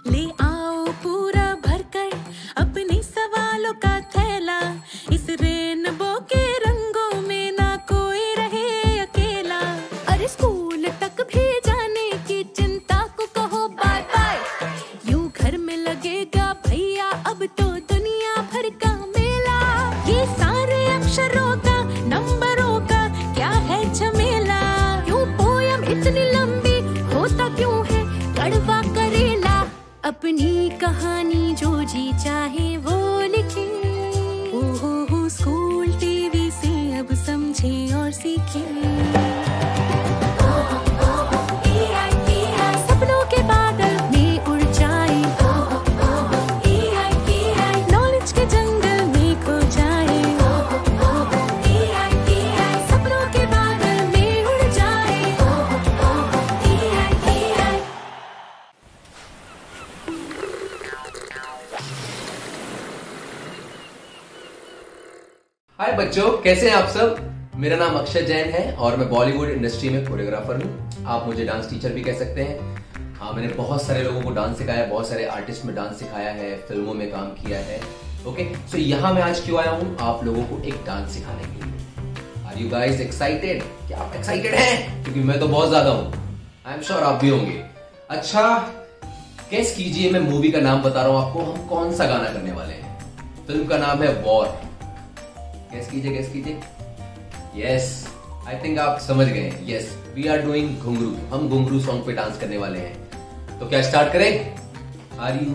ले आओ पूरा भरकर अपने सवालों का थैला, इस रेनबो के रंगों में ना कोई रहे अकेला। अरे स्कूल तक भी जाने की चिंता को कहो बाय बाय, यूं घर में लगेगा भैया अब तो दुनिया भर का मेला। ये सारे अक्षरों का नंबरों का क्या है झमेला, क्यों पोयम इतनी लंबी होता क्यों है कड़वा करेला। अपनी कहानी जो जी चाहे वो लिखे, ओहो स्कूल टीवी से अब समझे और सीखे। सपनों के बादल में उड़ जाए, नॉलेज के जंगल में खो जाए। सपनों के बादल में उड़ जाए। हाय बच्चों, कैसे हैं आप सब। मेरा नाम अक्षय जैन है और मैं बॉलीवुड इंडस्ट्री में कोरियोग्राफर हूँ। आप मुझे डांस टीचर भी कह सकते हैं। हाँ, मैंने बहुत सारे लोगों को डांस सिखाया है, बहुत सारे आर्टिस्ट में डांस सिखाया है, फिल्मों में काम किया है। ओके, सो यहाँ मैं आज क्यों आया हूँ, आप लोगों को एक डांस सिखाने के लिए। Are you guys excited? क्या आप एक्साइटेड हैं? क्योंकि मैं तो बहुत ज्यादा हूँ। आई एम श्योर आप भी होंगे। अच्छा, गेस कीजिए, मैं मूवी का नाम बता रहा हूँ आपको, हम कौन सा गाना करने वाले हैं। फिल्म का नाम है वॉर। गेस कीजिए, गेस कीजिए। यस, आई थिंक आप समझ गए। यस, वी आर डूइंग घुंघरू। हम घुंघरू सॉन्ग पे डांस करने वाले हैं। तो क्या स्टार्ट करें? Are you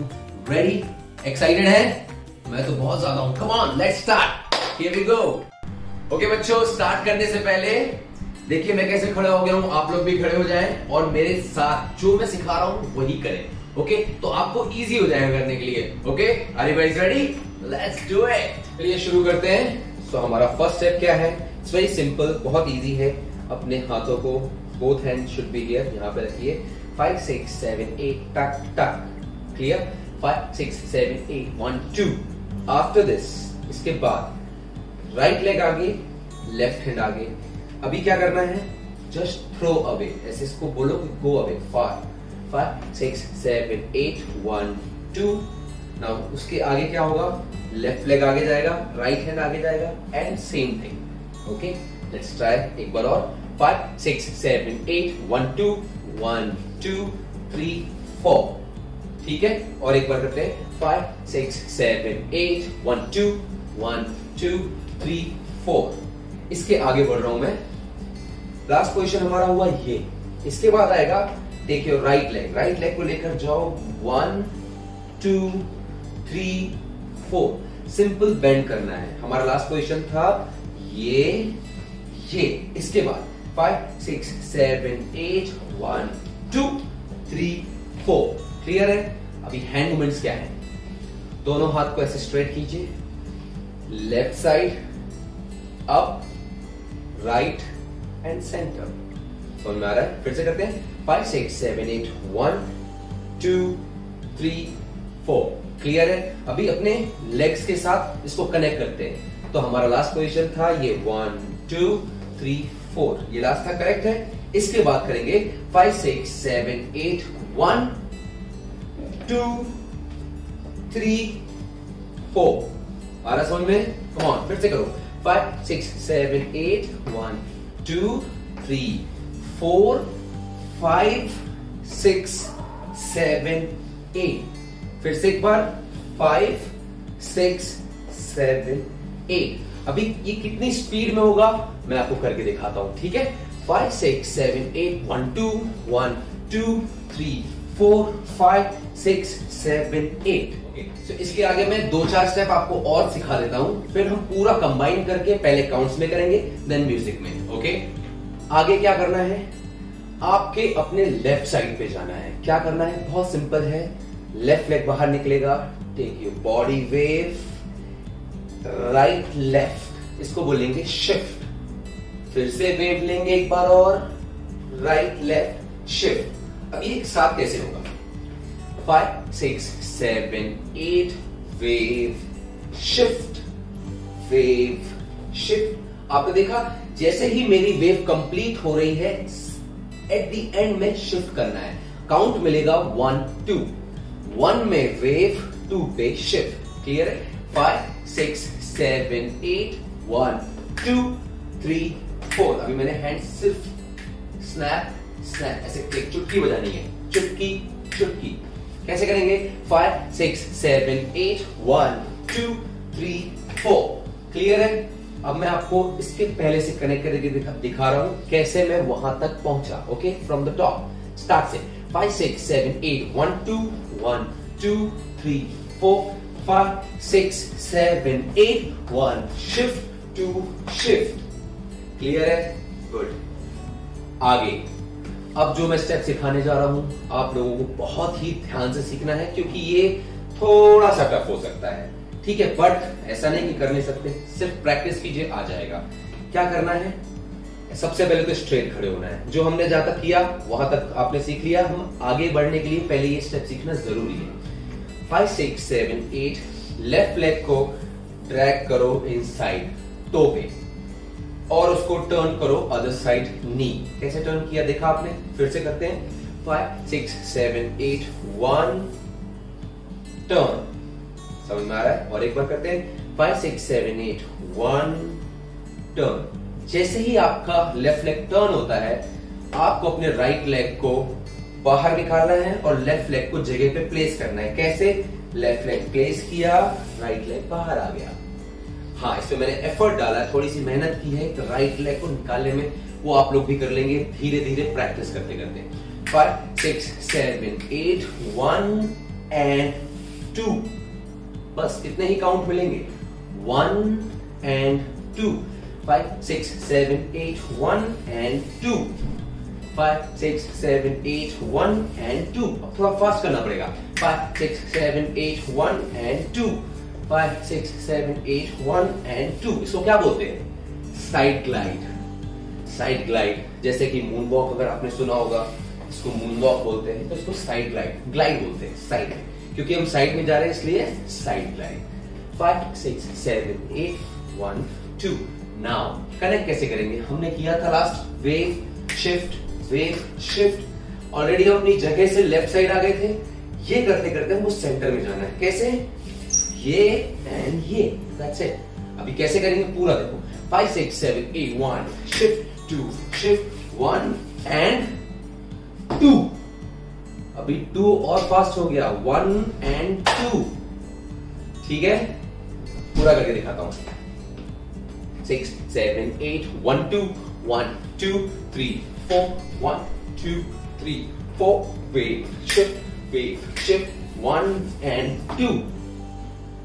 ready? एक्साइटेड है? मैं तो बहुत ज्यादा हूं। Come on, let's start. Here we go. Okay बच्चों, स्टार्ट करने से पहले देखिए मैं कैसे खड़ा हो गया हूं। आप लोग भी खड़े हो जाएं और मेरे साथ जो मैं सिखा रहा हूं वही करें। ओके, तो आपको इजी हो जाएगा करने के लिए। Okay, are you guys ready? Let's do it. चलिए शुरू करते हैं। सो हमारा फर्स्ट स्टेप क्या है? इट्स वेरी सिंपल, बहुत इजी है। अपने हाथों को both hand should be here, यहाँ पे रखिए। 5 6 7 8 टक टक। क्लियर? 5 6 7 8 1 2। आफ्टर दिस, इसके बाद राइट लेग आगे, लेफ्ट हैंड आगे। अभी क्या करना है? जस्ट थ्रो अवे, ऐसे इसको बोलो कि गो अवे। 5 6 7 8 1 2। नाउ उसके आगे क्या होगा? लेफ्ट लेग आगे जाएगा, राइट हैंड आगे जाएगा, and same thing. Okay, let's try एक बार और। 5 6 7 8 1 2 1 2 3 4। ठीक है, और एक बार करते हैं। 5 6 7 8 1 2 1 2 3 4। इसके आगे बढ़ रहा हूं मैं। लास्ट पोजीशन हमारा हुआ ये। इसके बाद आएगा, take your right leg, right leg को लेकर जाओ। 1 2 3 4। सिंपल बेंड करना है। हमारा लास्ट पोजीशन था ये। इसके बाद 5 6 7 8 1 2 3 4। क्लियर है? अभी हैंड मूवमेंट्स क्या है? दोनों हाथ को ऐसे स्ट्रेट कीजिए, left side up, right and centre. समझ में आ रहा है? फिर से करते हैं। 5 6 7 8 1 2 3 4। क्लियर है? अभी अपने लेग्स के साथ इसको कनेक्ट करते हैं। तो हमारा लास्ट पोजीशन था ये 1 2 3 4। ये लास्ट था, करेक्ट है? इसके बाद करेंगे 5 6 7 8 1 2 3 4। आ रहा समझ में? कम ऑन, फिर से करो। 5 6 7 8 1 2 3 4 5 6 7 8। फिर से एक बार। 5 6 7 8। अभी ये कितनी स्पीड में होगा मैं आपको करके दिखाता हूं। ठीक है? 5 6 7 8 1 2 1 2 3 4 5 6 7 8। तो इसके आगे मैं 2-4 स्टेप आपको और सिखा देता हूं, फिर हम पूरा कंबाइन करके पहले काउंट्स में करेंगे, देन म्यूजिक में। ओके, आगे क्या करना है? आपके अपने लेफ्ट साइड पे जाना है। क्या करना है? बहुत सिंपल है। लेफ्ट लेग बाहर निकलेगा, take your body wave, right left, इसको बोलेंगे शिफ्ट। फिर से वेव लेंगे एक बार और, राइट लेफ्ट शिफ्ट। अब ये एक साथ कैसे होगा? 5 6 7 8 वेव शिफ्ट, वेव शिफ्ट। आपने देखा जैसे ही मेरी वेव कंप्लीट हो रही है, एट द एंड में शिफ्ट करना है। काउंट मिलेगा 1 2 1 में वेव, 2 पे शिफ्ट। क्लियर है? 5 6 7 8 1 2 3 4। अभी मैंने हैंड सिर्फ स्नैप स्नैप ऐसे एक चुटकी बजानी है, चुटकी चुटकी। कैसे करेंगे? 5 6 7 8 1 2 3 4। क्लियर है? अब मैं आपको इसके पहले से कनेक्ट करके दिखा रहा हूं कैसे मैं वहां तक पहुंचा। Okay, from the top start से 5 6 7 8 1 2 1 2 3 4 5 6 7 8 1 शिफ्ट 2 शिफ्ट। क्लियर है? गुड। आगे अब जो मैं स्टेप सिखाने जा रहा हूं आप लोगों को बहुत ही ध्यान से सीखना है, क्योंकि ये थोड़ा सा टफ हो सकता है। ठीक है, बट ऐसा नहीं कि कर नहीं सकते, सिर्फ प्रैक्टिस कीजिए, आ जाएगा। क्या करना है? सबसे पहले तो स्ट्रेट खड़े होना है। जो हमने जहां तक किया वहां तक आपने सीख लिया। हम आगे बढ़ने के लिए पहले ये स्टेप सीखना जरूरी है। 5 6 7 8 लेफ्ट लेग को ड्रैग करो इनसाइड टो पे और उसको टर्न करो अदर साइड नी। कैसे टर्न किया देखा आपने? फिर से करते हैं। 5 6 7 8 1 टर्न। समझ में आ रहा है? और एक बार करते हैं। 5 6 7 8 1 टर्न। जैसे ही आपका लेफ्ट लेग टर्न होता है आपको अपने राइट लेग को बाहर निकालना है और लेफ्ट लेग को जगह पे प्लेस करना है। कैसे? लेफ्ट लेग प्लेस किया, राइट लेग बाहर आ गया। हाँ, इसमें मैंने एफर्ट डाला, थोड़ी सी मेहनत की है तो राइट लेग को निकालने में, वो आप लोग भी कर लेंगे धीरे धीरे प्रैक्टिस करते करते। 5 6 7 8 1 एंड 2। बस इतने ही काउंट मिलेंगे। 1 एंड 2। 5 6 7 8 1 एंड 2। 5 6 7 8 1 एंड 2। अब थोड़ा फास्ट करना पड़ेगा। 5 6 7 8 1 एंड 2। 5 6 7 8 1 एंड 2। इसको क्या बोलते हैं? Side glide. साइड ग्लाइड, जैसे कि मून वॉक अगर आपने सुना होगा, इसको मून वॉक बोलते हैं, तो इसको साइड ग्लाइड ग्लाइड बोलते हैं। साइड, क्योंकि हम साइड में जा रहे हैं इसलिए साइड ग्लाइड। 5 6 7 8 1 2। नाउ कनेक्ट कैसे करेंगे? हमने किया था लास्ट वेव शिफ्ट। ऑलरेडी हम अपनी जगह से लेफ्ट साइड आ गए थे। ये करते करते हमको सेंटर में जाना है। कैसे? ये एंड ये, दैट्स इट। अभी कैसे करेंगे पूरा देखो। 5 6 7 8 1 शिफ्ट 2 शिफ्ट 1 एंड 2। अभी 2 और फास्ट हो गया। 1 एंड 2। ठीक है, पूरा करके दिखाता हूं। 6 7 8 1 2 1 2 3 4 1 2 3 4 wave shift 1 and 2।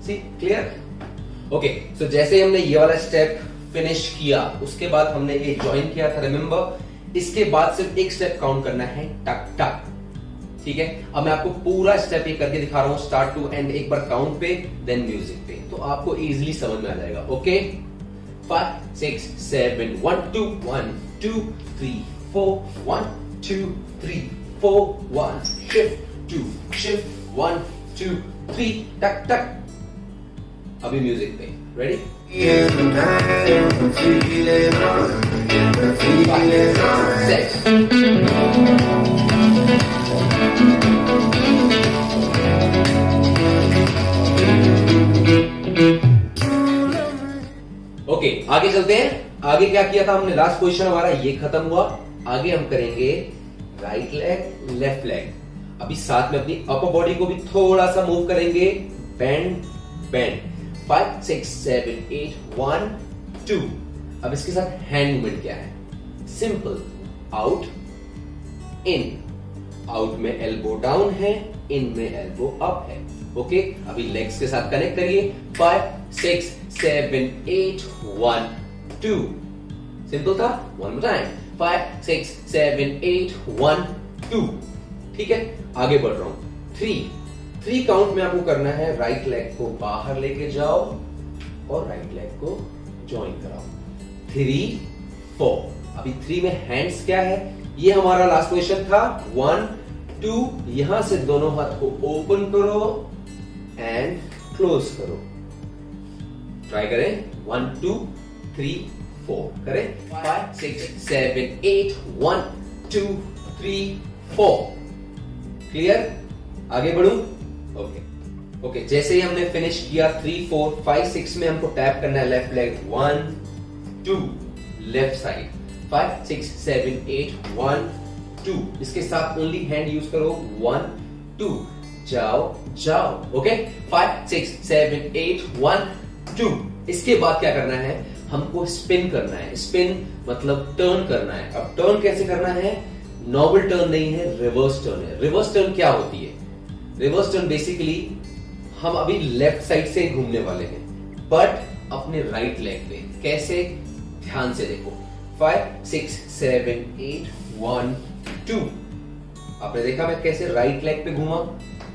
See clear? Okay, so जैसे हमने ये वाला स्टेप फिनिश किया उसके बाद हमने ये ज्वाइन किया था, रिमेंबर? इसके बाद सिर्फ एक स्टेप काउंट करना है, टक टक। ठीक है, अब मैं आपको पूरा स्टेप ये करके दिखा रहा हूं स्टार्ट टू एंड, एक बार काउंट पे देन म्यूजिक पे, तो आपको इजीली समझ में आ जाएगा। ओके, 5 6 7 1 2 1 2 3 4 1 2 3 4 1 shift 2 shift 1 2 3 टक टक। अभी म्यूजिक पे, रेडी? ओके, आगे चलते हैं। आगे क्या किया था हमने? लास्ट पोजीशन हमारा ये खत्म हुआ। आगे हम करेंगे राइट लेग लेफ्ट लेग। अभी साथ में अपनी अपर बॉडी को भी थोड़ा सा मूव करेंगे, बेंड बेंड। 5 6 7 8 1 2। अब इसके साथ हैंड मूवमेंट क्या है? Simple, out in. आउट में एल्बो डाउन है, इन में एल्बो अप है। ओके, अभी लेग्स के साथ कनेक्ट करिए। 5 6 7 8 1 2। सिंपल था। One more time. 5 6 7 8 1 2। ठीक है, आगे बढ़ रहा हूं। 3 काउंट में आपको करना है। राइट लेग को बाहर लेके जाओ और राइट लेग को ज्वाइन कराओ। 3 4। अभी 3 में हैंड्स क्या है? ये हमारा लास्ट पोजीशन था। 1 2। यहां से दोनों हाथ को ओपन करो एंड क्लोज करो। ट्राई करें। 1 2 3 4 करें। 5 6 7 8 1 2 3 4। क्लियर? आगे बढ़ूं। ओके, जैसे ही हमने फिनिश किया 3 4 5 6 में हमको टैप करना है लेफ्ट लेग 1 2 लेफ्ट साइड 5 6 7 8 1 2 इसके साथ ओनली हैंड यूज करो 1 2 जाओ जाओ। ओके 5 6 7 8 1 2 इसके बाद क्या करना है, हमको स्पिन करना है। स्पिन मतलब टर्न करना है। अब टर्न कैसे करना है, नॉर्मल टर्न नहीं है, रिवर्स टर्न है। रिवर्स टर्न क्या होती है, रिवर्स टर्न बेसिकली हम अभी लेफ्ट साइड से घूमने वाले हैं बट अपने राइट लेग पे। कैसे, ध्यान से देखो 5 6 7 8 1 2 आपने देखा मैं कैसे राइट लेग पे घूमा,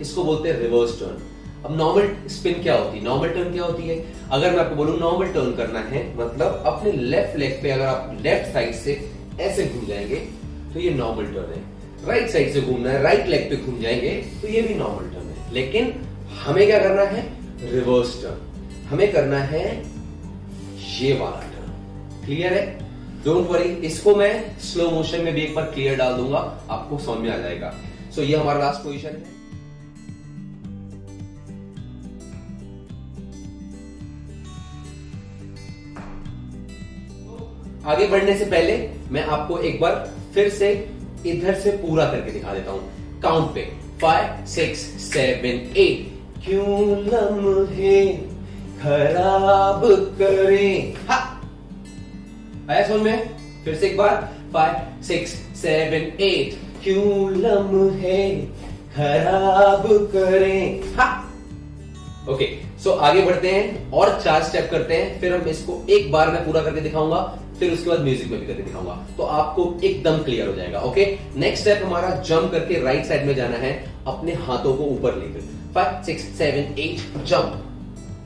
इसको बोलते हैं रिवर्स टर्न। अब नॉर्मल स्पिन क्या होती है, नॉर्मल टर्न क्या होती है, अगर मैं आपको बोलूं नॉर्मल टर्न करना है मतलब अपने लेफ्ट लेग पे अगर आप लेफ्ट साइड से ऐसे घूम जाएंगे तो ये नॉर्मल टर्न है। राइट साइड से घूमना है, राइट लेग पे घूम जाएंगे तो ये भी नॉर्मल टर्न है। लेकिन हमें क्या करना है, रिवर्स टर्न हमें करना है, ये वाला टर्न। क्लियर है, डोंट वरी, इसको मैं स्लो मोशन में भी एक बार क्लियर डाल दूंगा, आपको समझ में आ जाएगा। सो ये हमारा लास्ट पोजीशन है। आगे बढ़ने से पहले मैं आपको एक बार फिर से इधर से पूरा करके दिखा देता हूं काउंट पे 5 6 7 8 क्यों लम्हे खराब करें। हा आया समझ में, फिर से एक बार 5 6 7 8 क्यों लम्हे खराब करें। हा ओके, सो आगे बढ़ते हैं और 4 स्टेप करते हैं, फिर हम इसको एक बार में पूरा करके दिखाऊंगा, फिर उसके बाद म्यूजिक में भी करके दिखाऊंगा, तो आपको एकदम क्लियर हो जाएगा। ओके, नेक्स्ट स्टेप हमारा जंप करके राइट साइड में जाना है, अपने हाथों को ऊपर लेकर 5 6 7 8 जंप।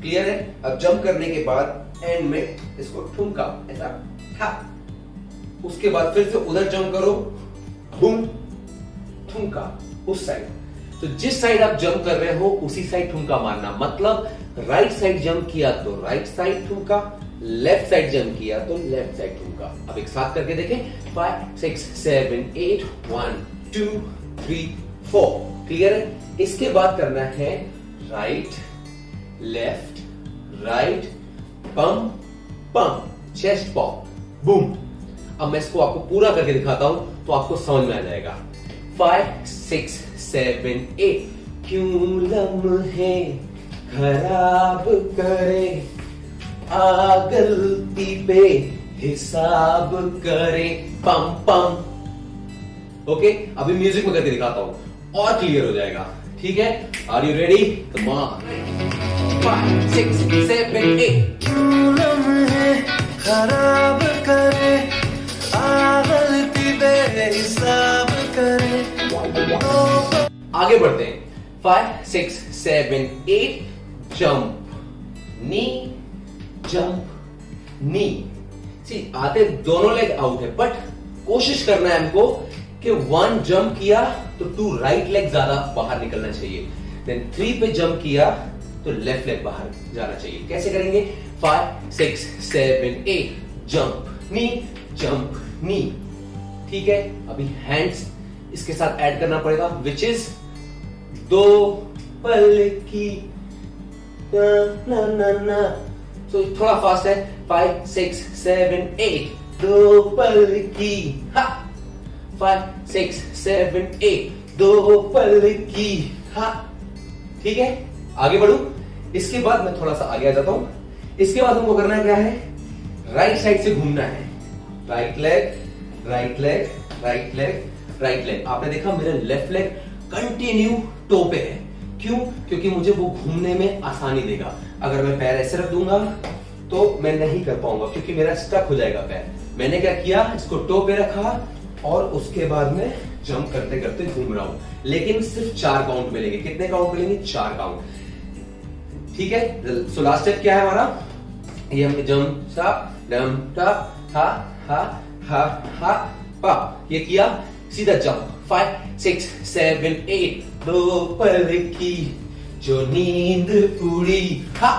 क्लियर है, अब जंप करने के बाद एंड में इसको ठुमका ऐसा था, उसके बाद फिर से उधर जंप करो, बूम ठुमका उस साइड। तो जिस साइड आप जंप कर रहे हो उसी साइड ठुमका मारना, मतलब राइट साइड जंप किया तो राइट साइड ठुमका, लेफ्ट साइड जंप किया तो लेफ्ट साइड ठुमका। अब एक साथ करके देखें 5 6 7 8 1 2 3 4। क्लियर है, इसके बाद करना है राइट लेफ्ट राइट पम पम चेस्ट पॉप बूम। अब मैं इसको आपको पूरा करके दिखाता हूं तो आपको समझ में आ जाएगा। 5 6 7 8 क्यों लम्हे खराब करे, आ गलती पे हिसाब करें पम पम। ओके, अभी म्यूजिक में करके दिखाता हूं और क्लियर हो जाएगा। ठीक है, are you ready? Come on 5 6 7 8 क्यों लम्हे खराब करे, आ गलती पे हिसाब करे। आगे बढ़ते हैं 5 6 7 8 जंप नी जंप नी। सी आते दोनों लेग आउट है बट कोशिश करना है हमको कि 1 जंप किया तो 2 राइट लेग ज्यादा बाहर निकलना चाहिए, देन 3 पे जंप किया तो लेफ्ट लेग बाहर जाना चाहिए। कैसे करेंगे 5 6 7 8 जंप नी। ठीक है, अभी हैंड्स इसके साथ ऐड करना पड़ेगा विच इज 2 पल की ना ना ना। सो थोड़ा फास्ट है 5 6 7 8 2 पल की हा 5 6 7 8 2 पल की हा। ठीक है, आगे बढ़ू। इसके बाद मैं थोड़ा सा आगे आ जाता हूं। इसके बाद हमको करना क्या है, राइट साइड से घूमना है, right leg right leg right leg right leg. आपने देखा मेरा लेफ्ट लेग कंटिन्यू टो पे है, क्यों? क्योंकि मुझे वो घूमने में आसानी देगा। अगर मैं पैर ऐसे रख दूंगा तो मैं नहीं कर पाऊंगा क्योंकि मेरा स्टक हो जाएगा पैर। मैंने क्या किया, इसको टो पे रखा और उसके बाद में जंप करते करते घूम रहा हूं, लेकिन सिर्फ 4 काउंट मिलेंगे। कितने काउंट मिलेंगे? 4 काउंट। ठीक है, सो लास्ट स्टेप क्या है हमारा, ये हमने जंप सा डम टा हा हा हा हा पा, ये किया, सीधा जंप 5 6 7 8 2 पल की जो नींद उड़ी हा।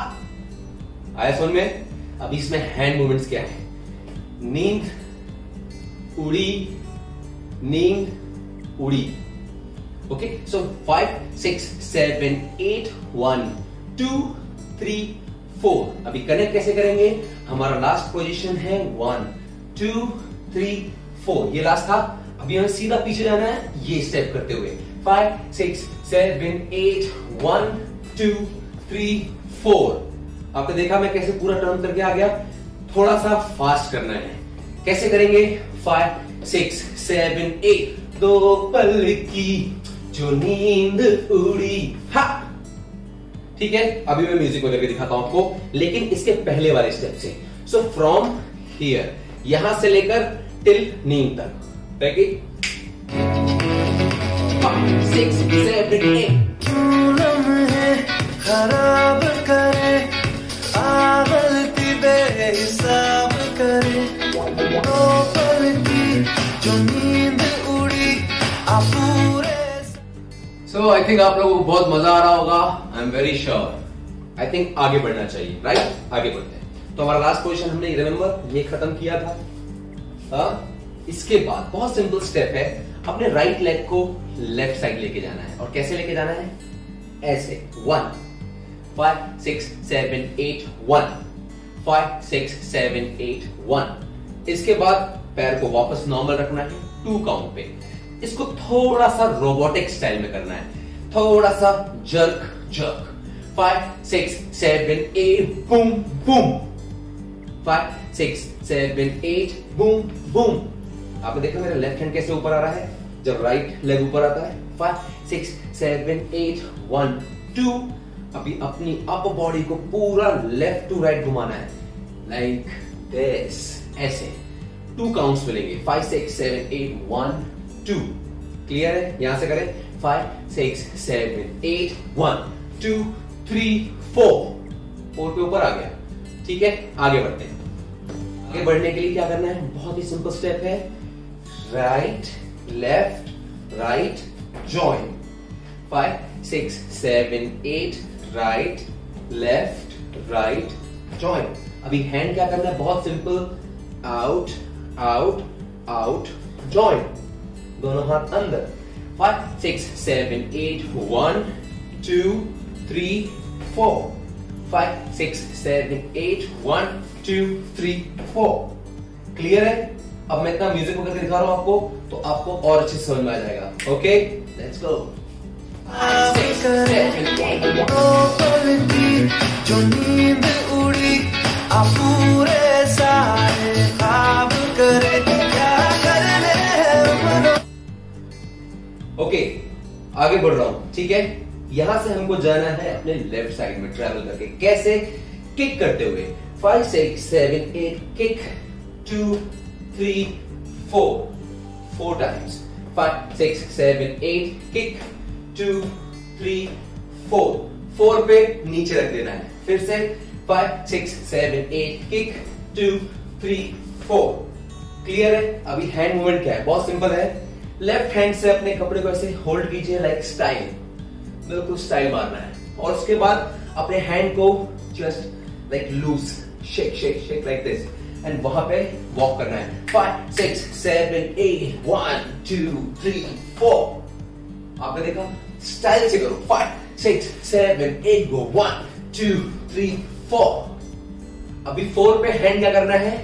आया समझ में? अब इसमें हैंड मूवमेंट्स क्या है, नींद उड़ी ओके, सो 5 6 7 8 1 2 3 4। अभी कनेक्ट कैसे करेंगे? हमारा लास्ट पोजीशन है 1 2 3 4, ये लास्ट था। अभी हमें सीधा पीछे जाना है ये स्टेप करते हुए। 5 6 7 8 1 2 3 4। आपने देखा मैं कैसे पूरा टर्न करके आ गया। थोड़ा सा फास्ट करना है। कैसे करेंगे? 5 6 7 8 दो पल की जो नींद उड़ी। हा, ठीक है। अभी मैं म्यूजिक में करके दिखाता हूं आपको, लेकिन इसके पहले वाले स्टेप से। सो फ्रॉम हियर, यहां से लेकर टिल नींद तक। 5 6 7 8। खराब करे, गलती बेहिसाब करे, दो पल की जो नींद उड़ी पूरे। सो आई थिंक आप लोगों को बहुत मजा आ रहा होगा। I am very sure. I think आगे बढ़ना चाहिए, राइट? आगे बढ़ते हैं। तो हमारा लास्ट पोजीशन हमने रिमेंबर ये खत्म किया था। इसके बाद बहुत सिंपल स्टेप है, अपने राइट लेग को लेफ्ट साइड लेके जाना है। और कैसे लेके जाना है? ऐसे 1 5 6 7 8 1 5 6 7 8 1। इसके बाद पैर को वापस नॉर्मल रखना है 2 काउंट पे। इसको थोड़ा सा रोबोटिक स्टाइल में करना है, थोड़ा सा jerk jerk. 5 6 7 8 boom boom. 5 6 7 8 boom boom. आपने देखा मेरा लेफ्ट हैंड कैसे ऊपर आ रहा है जब राइट लेग ऊपर आता है। 5 6 7 8 1 2। अभी अपनी अपर बॉडी को पूरा लेफ्ट टू राइट घुमाना है, लाइक दिस, ऐसे 2 काउंट्स मिलेंगे। 5 6 7 8 1 2। क्लियर है? यहां से करें 5 6 7 8 1 2 3 4। 4 पे ऊपर आ गया। ठीक है, आगे बढ़ते हैं। आगे बढ़ने के लिए क्या करना है? बहुत ही सिंपल स्टेप है, right left right join. 5 6 7 8 right left right join. अभी हैंड क्या करना है? बहुत simple, out out out join, दोनों हाथ अंदर। 5 6 7 8 1 2 3 4। 5 6 7 8 1 2 3 4। क्लियर है? अब मैं इतना म्यूजिक को करके दिखा रहा हूं आपको, तो आपको और अच्छे से समझ में आ जाएगा। Okay, let's go. 5 6 7 8 जो नींद उड़ी पूरे सारे ख्वाब करे, क्या करने मनो। ओके, आगे बढ़ रहा हूं, ठीक है। यहां से हमको जाना है अपने लेफ्ट साइड में ट्रैवल करके। कैसे? किक करते हुए। 5 6 7 8 किक 2 3 4 4 टाइम्स। 5 6 7 8 किक 2 3 4 4 पे नीचे रख देना है। फिर से 5 6 7 8 किक 2 3 4। क्लियर है? अभी हैंड मूवमेंट क्या है? बहुत सिंपल है। लेफ्ट हैंड से अपने कपड़े को ऐसे होल्ड कीजिए, लाइक स्टाइल, बिल्कुल स्टाइल मारना है। और उसके बाद अपने हैंड को just like loose, shake shake shake like this, and वहां पे वॉक करना है। 5 6 7 8 1 2 3 4। आपने देखा? स्टाइल से करो। 5 6 7 8 गो 1 2 3 4। अभी 4 पे हैंड क्या करना है?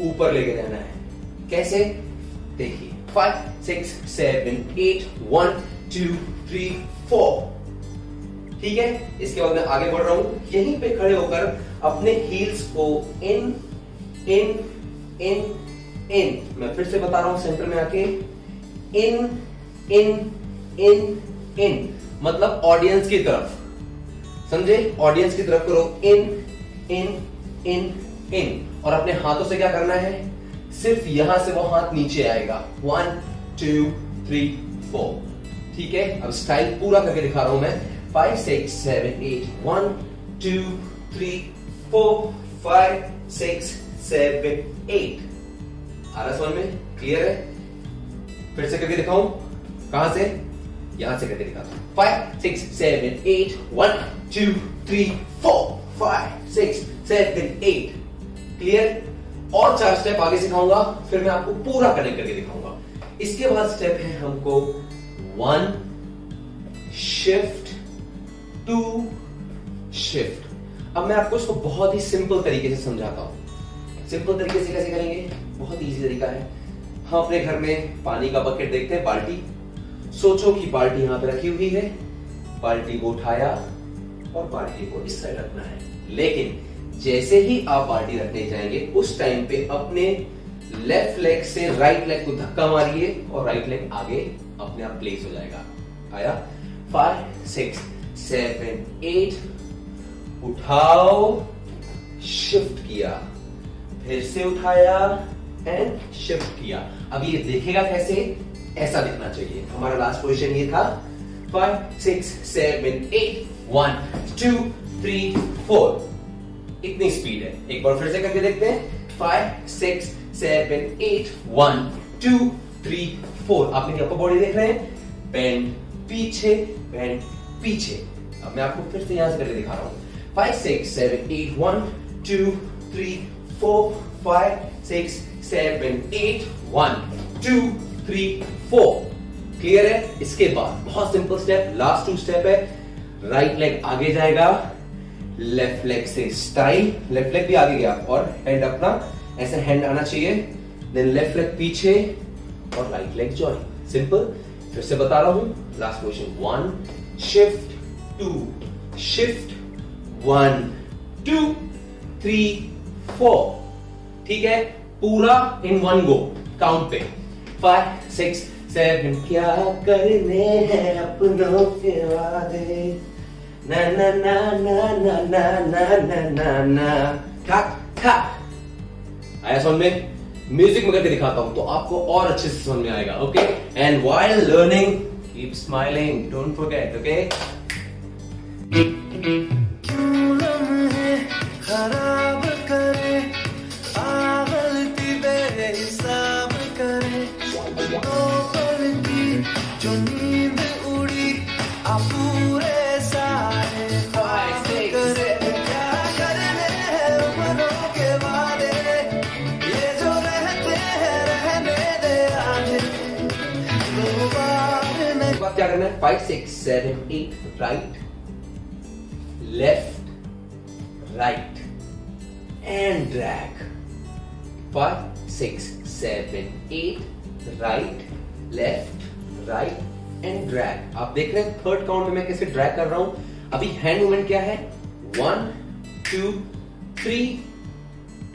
ऊपर लेके जाना है। कैसे? देखिए, 5 6 7 8 1 2 3 4। ठीक है, इसके बाद मैं आगे बढ़ रहा हूं। यहीं पे खड़े होकर अपने हील्स को इन इन इन इन, मैं फिर से बता रहा हूं, सेंटर में आके इन इन इन इन, मतलब ऑडियंस की तरफ, समझे? ऑडियंस की तरफ करो। इन इन इन इन। और अपने हाथों से क्या करना है? सिर्फ यहां से वो हाथ नीचे आएगा। 1 2 3 4। ठीक है, अब स्टाइल पूरा करके दिखा रहा हूं मैं। 5 6 7 8 1 2 3 4 5 6 7 8। आ रहा समझ में? क्लियर है? फिर से करके दिखाऊं? कहां से? यहां से करके दिखाता हूं। 5 6 7 8 1 2 3 4 5 6 7 8। क्लियर? और 4 स्टेप आगे सिखाऊंगा, फिर मैं आपको पूरा कनेक्ट करके दिखाऊंगा। इसके बाद स्टेप है हमको 1 शिफ्ट टू शिफ्ट। अब मैं आपको इसको बहुत ही सिंपल तरीके से समझाता हूं। सिंपल तरीके से कैसे करेंगे? बहुत इजी तरीका है। हम अपने घर में पानी का बकेट देखते हैं, बाल्टी। सोचो कि बाल्टी यहां पे रखी हुई है, बाल्टी को उठाया और बाल्टी को इस साइड रखना है। लेकिन जैसे ही आप बाल्टी रखने जाएंगे उस टाइम पे अपने लेफ्ट लेग से राइट लेग को धक्का मारिए और राइट लेग आगे अपने आप प्लेस हो जाएगा। आया? 5 6 7 8, उठाओ, शिफ्ट किया, फिर से उठाया एंड शिफ्ट किया। अब ये देखेगा कैसे? ऐसा दिखना चाहिए। हमारा लास्ट पोजीशन ये था 5 6 7 8 1 2 3 4। इतनी स्पीड है। एक बार फिर से करके देखते हैं। 5 6 7 8 1 2 3 4। आप मेरी अपर बॉडी देख रहे हैं? बेंड पीछे, बेंड पीछे। अब मैं आपको फिर से यहां से करके दिखा रहा हूं। 5 6 7 8 1 2 3 4 5 6 7 8 1 2 3 4। क्लियर है? इसके बाद बहुत सिंपल स्टेप, लास्ट 2 स्टेप है। राइट लेग आगे जाएगा, लेफ्ट लेग से स्टाइल, लेफ्ट लेग भी आगे गया और हैंड अपना ऐसे हैंड आना चाहिए, देन लेफ्ट लेग पीछे और राइट लेग जॉइन। सिंपल। फिर से बता रहा हूं। Last position 1 shift 2 shift 1 2 3 4। ठीक है? पूरा इन वन गो काउंट पे। 5 6 7। क्या करने हैं अपनों के वादे, ना ना ना ना ना ना ना ना ना ना। खा। आया समझ में? म्यूजिक में करके दिखाता हूं तो आपको और अच्छे से समझ में आएगा। Okay? And while learning keep smiling, don't forget. Okay? क्यों लम्हे खराब करे, गलती बेहिसाब करे, दो पल की जो नींद उड़ी पूरे सारे ख्वाब करे। क्या करने हैं उम्रों के वादे, ये जो रहते हैं रहने दे आधे, दो बार नहीं। बात क्या करना है? 5 6 7 8 right left right and drag. 5 6 7 8 right left right and drag. आप देख रहे हैं थर्ड काउंट में मैं कैसे ड्रैग कर रहा हूं। अभी हैंड मूवमेंट क्या है? 1 2 3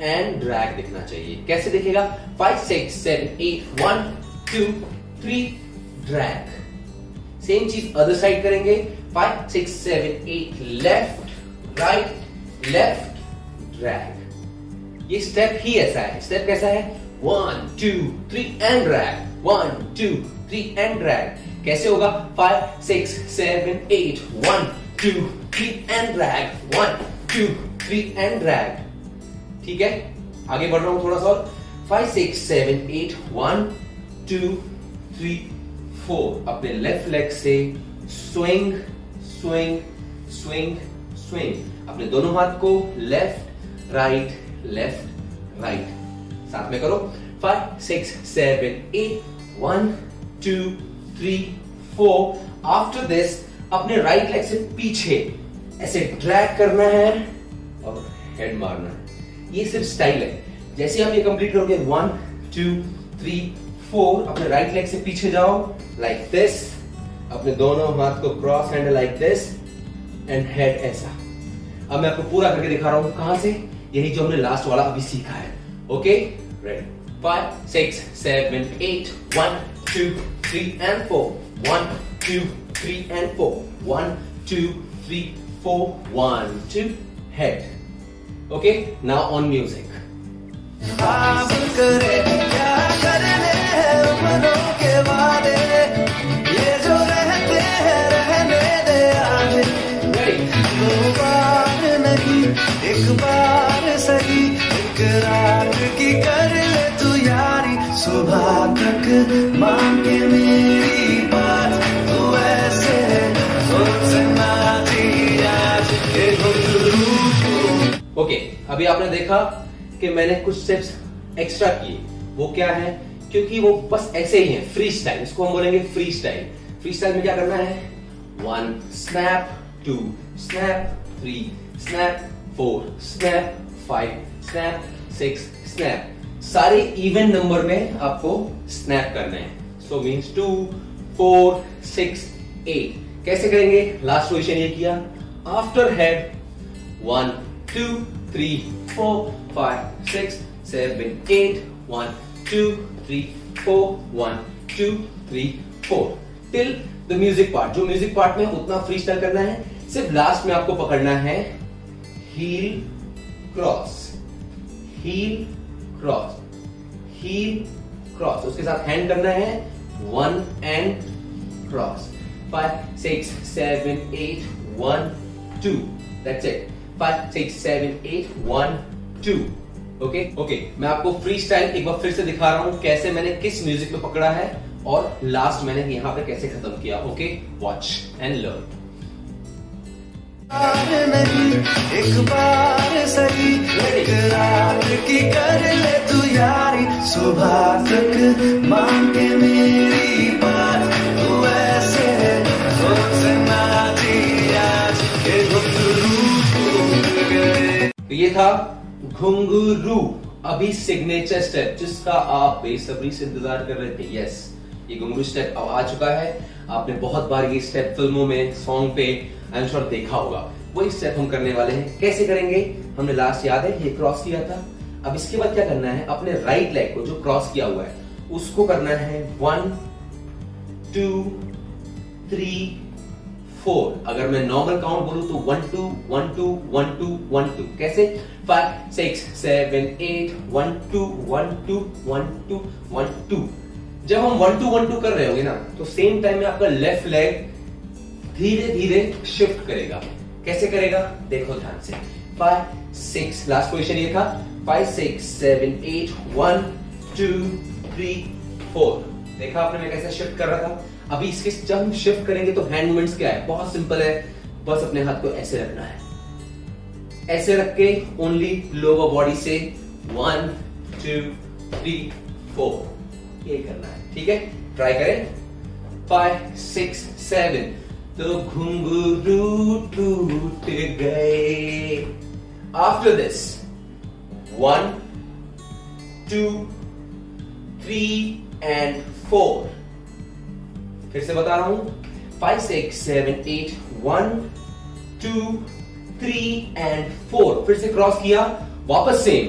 एंड ड्रैग दिखना चाहिए। कैसे दिखेगा? 5 6 7 8 1 2 3 ड्रैग। सेम चीज अदर साइड करेंगे। 5 6 7 8 लेफ्ट राइट लेफ्ट ड्रैग। ये स्टेप ही ऐसा है। स्टेप कैसा है? 1 2 3 एंड ड्रैग, 1 2 3 एंड ड्रैग। कैसे होगा? 5 6 7 8 1 2 3 एंड ड्रैग, 1 2 3 एंड ड्रैग। ठीक है? आगे बढ़ रहा हूं थोड़ा सा और। 5 6 7 8 1 2 3 4। अपने लेफ्ट लेग से स्विंग स्विंग स्विंग स्विंग। अपने दोनों हाथ को लेफ्ट राइट लेफ्ट राइट। साथ में करो। 5 6 7 8 1 2 3 4। आफ्टर दिस अपने राइट लेग से पीछे ऐसे ड्रैग करना है और हेड मारना है। ये सिर्फ स्टाइल है। जैसे आप ये कंप्लीट करोगे 1 2 3 4, अपने राइट लेग से पीछे जाओ लाइक दिस, अपने दोनों हाथ को cross hand like this and head ऐसा। अब मैं आपको पूरा करके दिखा रहा हूं। कहां से? यही जो हमने लास्ट वाला अभी सीखा है। Okay? Ready? 5 6 7 8 1 2 3 and 4, 1 2 3 and 4, 1 2 3 4, 1 2 head. Okay, now on music. ख्वाब करे क्या करने हैं उम्रों के वादे, ये जो रहते हैं रहने दे आधे। दो बार नहीं एक बार सही, एक रात की कर ले तू यारी, सुबह तक मांगे मेरी बात, तू ऐसे सोचना जी आज के गुरु। ओके, अभी आपने देखा कि मैंने कुछ स्टेप्स एक्स्ट्रा किए। वो क्या है? क्योंकि वो बस ऐसे ही है, फ्री स्टाइल। इसको हम बोलेंगे फ्री स्टाइल। फ्री स्टाइल में क्या करना है? 1 snap, 2 snap, 3 snap, 4 snap, 5 snap, 6 snap. सारे इवन नंबर में आपको स्नैप करना है. So means 2 4 6 8. कैसे करेंगे? लास्ट पोजीशन ये किया. After head 1 2 3 4 5 6 7 8. 1 2 3 4 1 2 3 4 till the music part. जो म्यूजिक पार्ट में उतना फ्री स्टाइल करना है. सिर्फ लास्ट में आपको पकड़ना है heel cross, heel cross, heel cross. उसके साथ हैंड करना है 1 and cross. 5 6 7 8 1 2. That's it. 5 6 7 8 1 2. Okay okay. मैं आपको फ्री स्टाइल एक बार फिर से दिखा रहा हूं कैसे मैंने किस म्यूजिक पे पकड़ा है और लास्ट मैंने यहां पे कैसे खत्म किया. Okay, watch and learn. नहीं एक बार सही इकरार की कर ले तू यारी. सुबह तक मान के मेरी बात तू ऐसे सोचना थी आज के घुंघरू टूट गए. तो ये था घुंघरू. अभी सिग्नेचर स्टेप जिसका आप बेसब्री से इंतजार कर रहे थे. यस, ये घुंघरू स्टेप अब आ चुका है. आपने बहुत बार ये स्टेप फिल्मों में, सॉन्ग पे आई एम श्योर देखा होगा. वही स्टेप हम करने वाले हैं. कैसे करेंगे? हमने लास्ट याद है ये क्रॉस किया था. अब इसके बाद क्या करना है? अपने राइट लेग को जो क्रॉस किया हुआ है उसको करना है 1 2 3 4. अगर मैं नॉर्मल काउंट बोलूं तो 1 2 1 2 1 2 1 2. कैसे? 5 6 7 8 1 2 1 2 1 2 1 2. जब हम 1 2 1 2 कर रहे होंगे ना तो सेम टाइम में आपका लेफ्ट लेग धीरे धीरे शिफ्ट करेगा. कैसे करेगा? देखो ध्यान से. 5 6. लास्ट पोजीशन ये था. 5 6 7 8 1 2 3 4. देखा आपने मैं कैसे शिफ्ट कर रहा था. अभी इसके जब हम शिफ्ट करेंगे तो हैंड मूवमेंट्स क्या है? बहुत सिंपल है. बस अपने हाथ को ऐसे रखना है. ऐसे रख के ओनली लोअर बॉडी से 1 2 3 4 ये करना है. ठीक है, ट्राई करें. 5 6 7. तो घुंघरू टूट गए. After this 1 2 3 and 4. फिर से बता रहा हूं. 5 6 7 8 1 2 3 एंड 4. फिर से क्रॉस किया. वापस सेम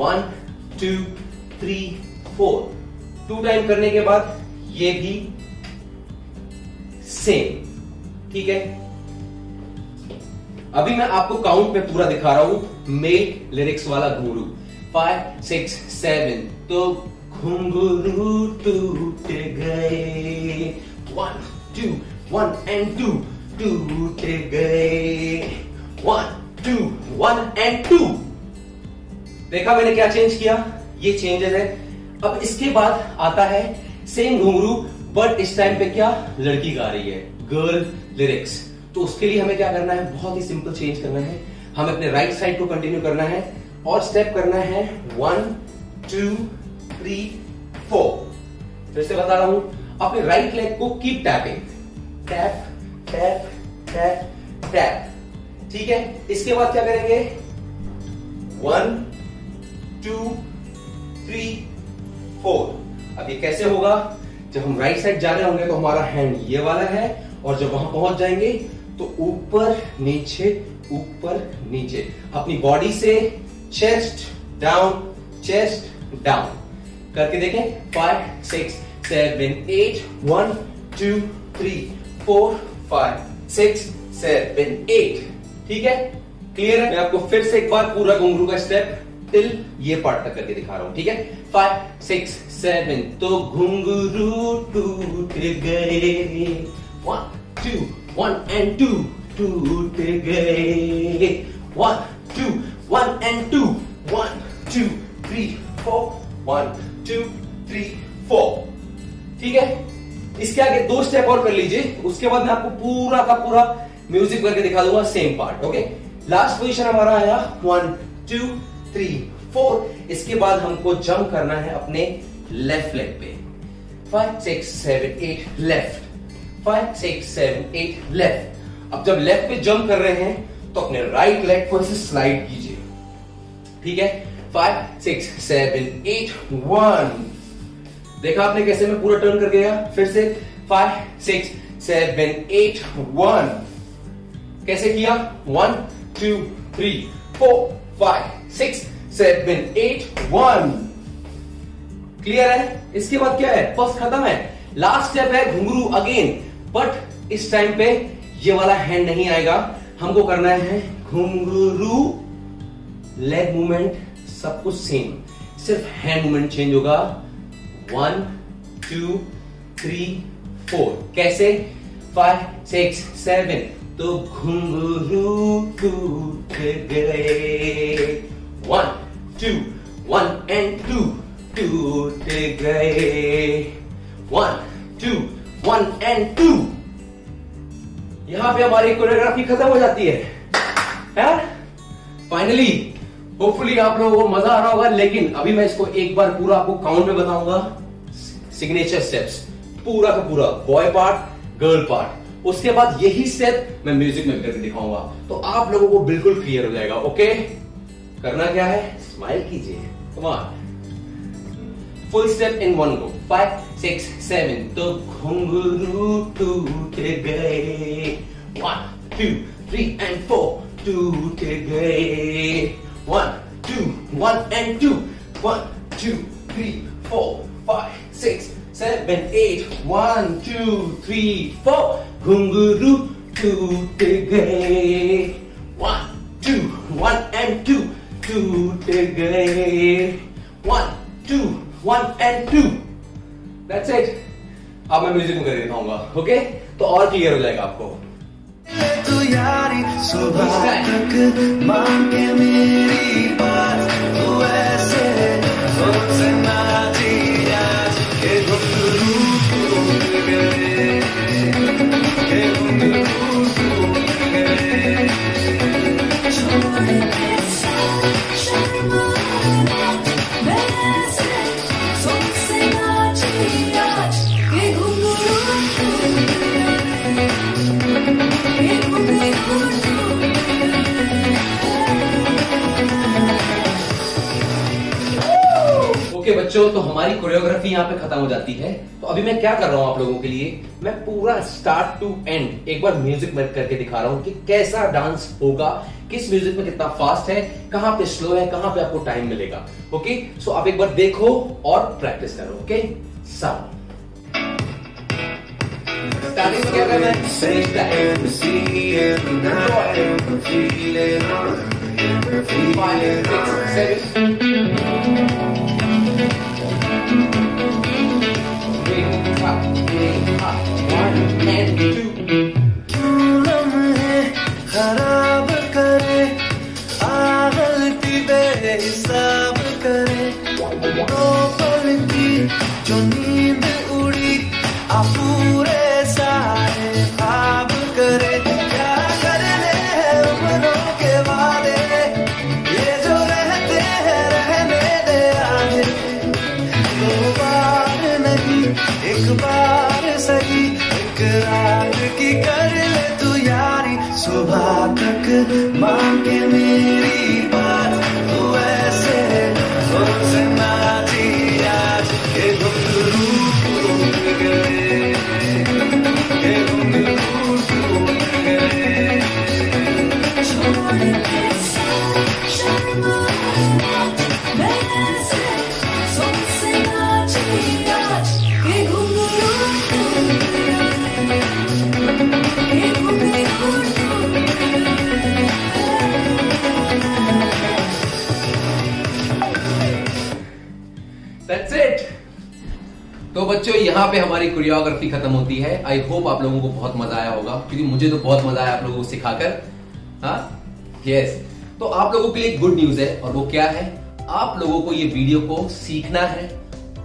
1 2 3 4. 2 टाइम करने के बाद ये भी सेम. ठीक है. अभी मैं आपको काउंट पे पूरा दिखा रहा हूं मेल लिरिक्स वाला घुंघरू. 5 6 7. तो घुंघरू टूट गए. 1 2 1 एंड 2 टूट गए. 1 2 1 एंड 2. देखा मैंने क्या चेंज किया? ये चेंजेस है. अब इसके बाद आता है सेम घुंघरू बट इस टाइम पे क्या लड़की गा रही है, गर्ल लिरिक्स. तो उसके लिए हमें क्या करना है? बहुत ही सिंपल चेंज करना है. हमें अपने राइट साइड को कंटिन्यू करना है और स्टेप करना है 1 2 3 4. फिर से बता रहा हूं. अपने राइट लेग को keep tapping. Tap tap tap tap. ठीक है. इसके बाद क्या करेंगे? 1 2 3 4. अब ये कैसे होगा? जब हम राइट साइड जा रहे होंगे तो हमारा हैंड ये वाला है और जब वहां पहुंच जाएंगे तो ऊपर नीचे ऊपर नीचे. अपनी बॉडी से चेस्ट डाउन करके देखें. 5 6 7 8 1 2 3 4 5 6 7 8. ठीक है, क्लियर है? मैं आपको फिर से एक बार पूरा घुंघरू का स्टेप टिल ये पार्ट तक करके दिखा रहा हूं. ठीक है. 5 6 7. तो घुंघरू टूट गए. 1 2 1 एंड 2 टूट गए. 1 2 1 एंड 2 1 2 3 4 1 2 3 4. ठीक है. इसके आगे 2 स्टेप और कर लीजिए. उसके बाद मैं आपको पूरा का पूरा म्यूजिक करके दिखा दूंगा same part. Okay. Last position हमारा आया 1 2 3 4. इसके बाद हमको जंप करना है अपने लेफ्ट लेग पे. 5 6 7 8 लेफ्ट. 5 6 7 8 लेफ्ट। अब जब लेफ्ट पे जंप कर रहे हैं तो अपने राइट लेग को ऐसे स्लाइड कीजिए, ठीक है। 5 6 7 8 1। देखा आपने कैसे मैं पूरा टर्न कर गया। फिर से 5 6 7 8 1। कैसे किया? 1 2 3 4 5 6 7 8 1। क्लियर है? इसके बाद क्या है? फर्स्ट खत्म है। लास्ट स्टेप है घुंघरू अगेन, बट इस टाइम पे ये वाला हैंड नहीं आएगा। हमको करना है घुंघरू, लेग मूवमेंट सब कुछ सेम, सिर्फ हैंड मूवमेंट चेंज होगा। 1 2 3 4। कैसे? 5 6 7 तो घुंघरू टूट गए। 1 2 1 and 2 टूट गए। 1 2 1 and 2। यहां पे हमारी कोरियोग्राफी खत्म हो जाती है। फाइनली होपफुली आप लोगों को मजा आ रहा होगा, लेकिन अभी मैं इसको एक बार पूरा आपको काउंट में बताऊंगा। सिग्नेचर स्टेप्स पूरा का पूरा, बॉय पार्ट गर्ल पार्ट, उसके बाद यही स्टेप मैं म्यूजिक में करके दिखाऊंगा, तो आप लोगों को बिल्कुल क्लियर हो जाएगा। ओके, करना क्या है? स्माइल कीजिए। Come on, full step in one go. 5 6 7 तो घुंघरू टूट गए। 1 2 3 and 4 टूट गए। 1 2 1 and 2 1 2 3 4 5 6 7 8 1 2 3 4 घुंघरू टूट गए। 1 2 1 and 2 टूट गए। 1 2 1 and 2। That's it। अब मैं म्यूजिक में करके दिखाऊंगा। ओके, तो और क्लियर हो जाएगा आपको। तू यारी सुबह तक मांगे मेरी बात, तू ऐसे मुझसे ना जिया के घुंघरू टूट गए, के घुंघरू टूट गए। ओके बच्चों, तो हमारी कोरियोग्राफी यहाँ पे खत्म हो जाती है। तो अभी मैं क्या कर रहा हूँ आप लोगों के लिए, मैं पूरा स्टार्ट टू एंड एक बार म्यूजिक में करके दिखा रहा हूँ कि कैसा डांस होगा, किस म्यूजिक में कितना फास्ट है, कहां पे स्लो है, कहां पे आपको टाइम मिलेगा। ओके, सो आप एक बार देखो और प्रैक्टिस करो। ओके, साउंड स्टार्टिंग क्या करना है? खराब करे आगलती बेहिसाब करे, दो पल की जो नींद उड़ी आ पूरे सारे ख्वाब करे। क्या करने हैं उम्रों के वादे, ये जो रहते हैं रहने दे आगे। दो बार नहीं एक बार सही, इकरार की कर ले तू यारी, सुबह तक मांगे मेरी बात, तू ऐसे मुझसे ना जिया के घुंघरू टूट गए, के घुंघरू टूट गए। That's it। तो बच्चों यहाँ पे हमारी कोरियोग्राफी खत्म होती है। आई होप आप लोगों को बहुत मजा आया होगा, क्योंकि मुझे तो बहुत मजा आया आप लोगों को सिखाकर। हाँ, यस। तो आप लोगों के लिए गुड न्यूज है, और वो क्या है? आप लोगों को ये वीडियो को सीखना है,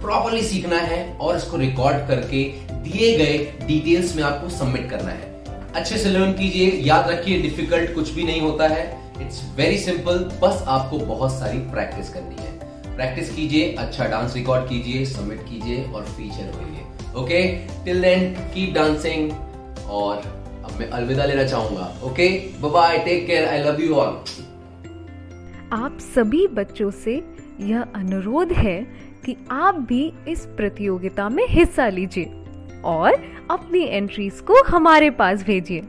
प्रॉपर्ली सीखना है, और इसको रिकॉर्ड करके दिए गए डिटेल्स में आपको सबमिट करना है। अच्छे से लर्न कीजिए। याद रखिए, डिफिकल्ट कुछ भी नहीं होता है, इट्स वेरी सिंपल। बस आपको बहुत सारी प्रैक्टिस करनी है। प्रैक्टिस कीजिए, अच्छा डांस रिकॉर्ड कीजिए, सबमिट कीजिए और फीचर होइए। Okay, till then keep dancing. और अब मैं अलविदा लेना चाहूंगा। Okay, bye bye, take care, I love you all. आप सभी बच्चों से यह अनुरोध है कि आप भी इस प्रतियोगिता में हिस्सा लीजिए और अपनी एंट्रीज को हमारे पास भेजिए।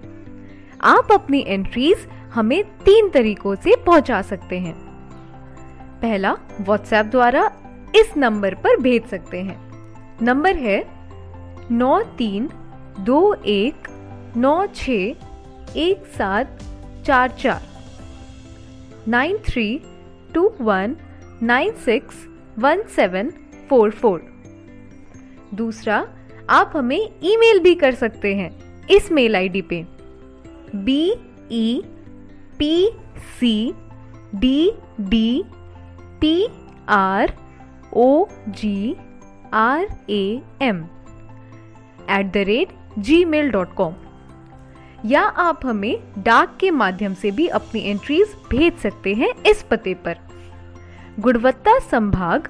आप अपनी एंट्रीज हमें 3 तरीकों से पहुंचा सकते हैं। पहला, व्हाट्सएप द्वारा इस नंबर पर भेज सकते हैं। नंबर है 9321961744 9321961744। दूसरा, आप हमें ईमेल भी कर सकते हैं इस मेल आईडी पे BEPCDDPROGRAM@gmail.com, या आप हमें डाक के माध्यम से भी अपनी एंट्रीज भेज सकते हैं इस पते पर। गुणवत्ता संभाग,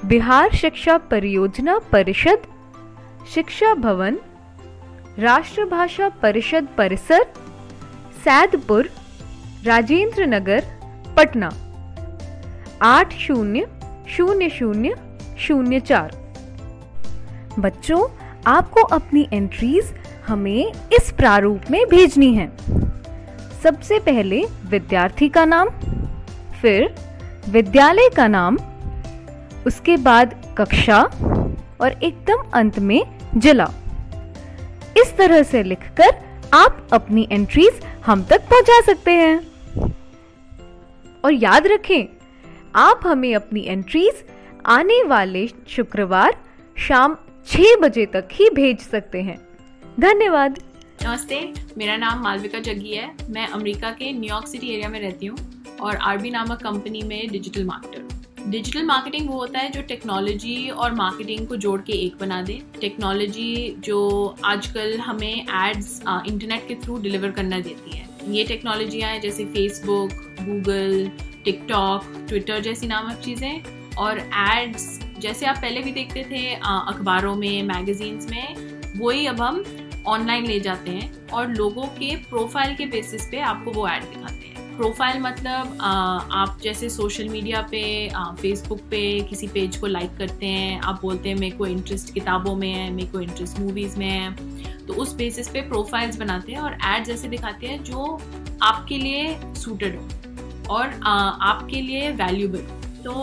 बिहार शिक्षा परियोजना परिषद, शिक्षा भवन, राष्ट्रभाषा परिषद परिसर, सैदपुर, राजेंद्र नगर, पटना 800004। बच्चों, आपको अपनी एंट्रीज हमें इस प्रारूप में भेजनी है। सबसे पहले विद्यार्थी का नाम, फिर विद्यालय का नाम, उसके बाद कक्षा और एकदम अंत में जिला। इस तरह से लिखकर आप अपनी एंट्रीज हम तक पहुंचा सकते हैं। और याद रखें, आप हमें अपनी एंट्रीज आने वाले शुक्रवार शाम 6 बजे तक ही भेज सकते हैं। धन्यवाद। नमस्ते, मेरा नाम मालविका जग्गी है। मैं अमेरिका के न्यूयॉर्क सिटी एरिया में रहती हूँ और आरबी नामक कंपनी में डिजिटल मार्केटर। डिजिटल मार्केटिंग वो होता है जो टेक्नोलॉजी और मार्केटिंग को जोड़ के एक बना दे। टेक्नोलॉजी जो आजकल हमें एड्स इंटरनेट के थ्रू डिलीवर करना देती है। ये टेक्नोलॉजियाँ हैं जैसे फेसबुक, गूगल, टिकटॉक, ट्विटर जैसी नामक चीज़ें, और एड्स जैसे आप पहले भी देखते थे अखबारों में, मैगजीन्स में, वही अब हम ऑनलाइन ले जाते हैं और लोगों के प्रोफाइल के बेसिस पे आपको वो ऐड दिखाते हैं। प्रोफाइल मतलब आप जैसे सोशल मीडिया पे, फेसबुक पे किसी पेज को लाइक करते हैं, आप बोलते हैं मेरे को इंटरेस्ट किताबों में है, मेरे को इंटरेस्ट मूवीज़ में है, तो उस बेसिस पे प्रोफाइल्स बनाते हैं और एड्स ऐसे दिखाते हैं जो आपके लिए सूटेड हो और आपके लिए वैल्यूबल। तो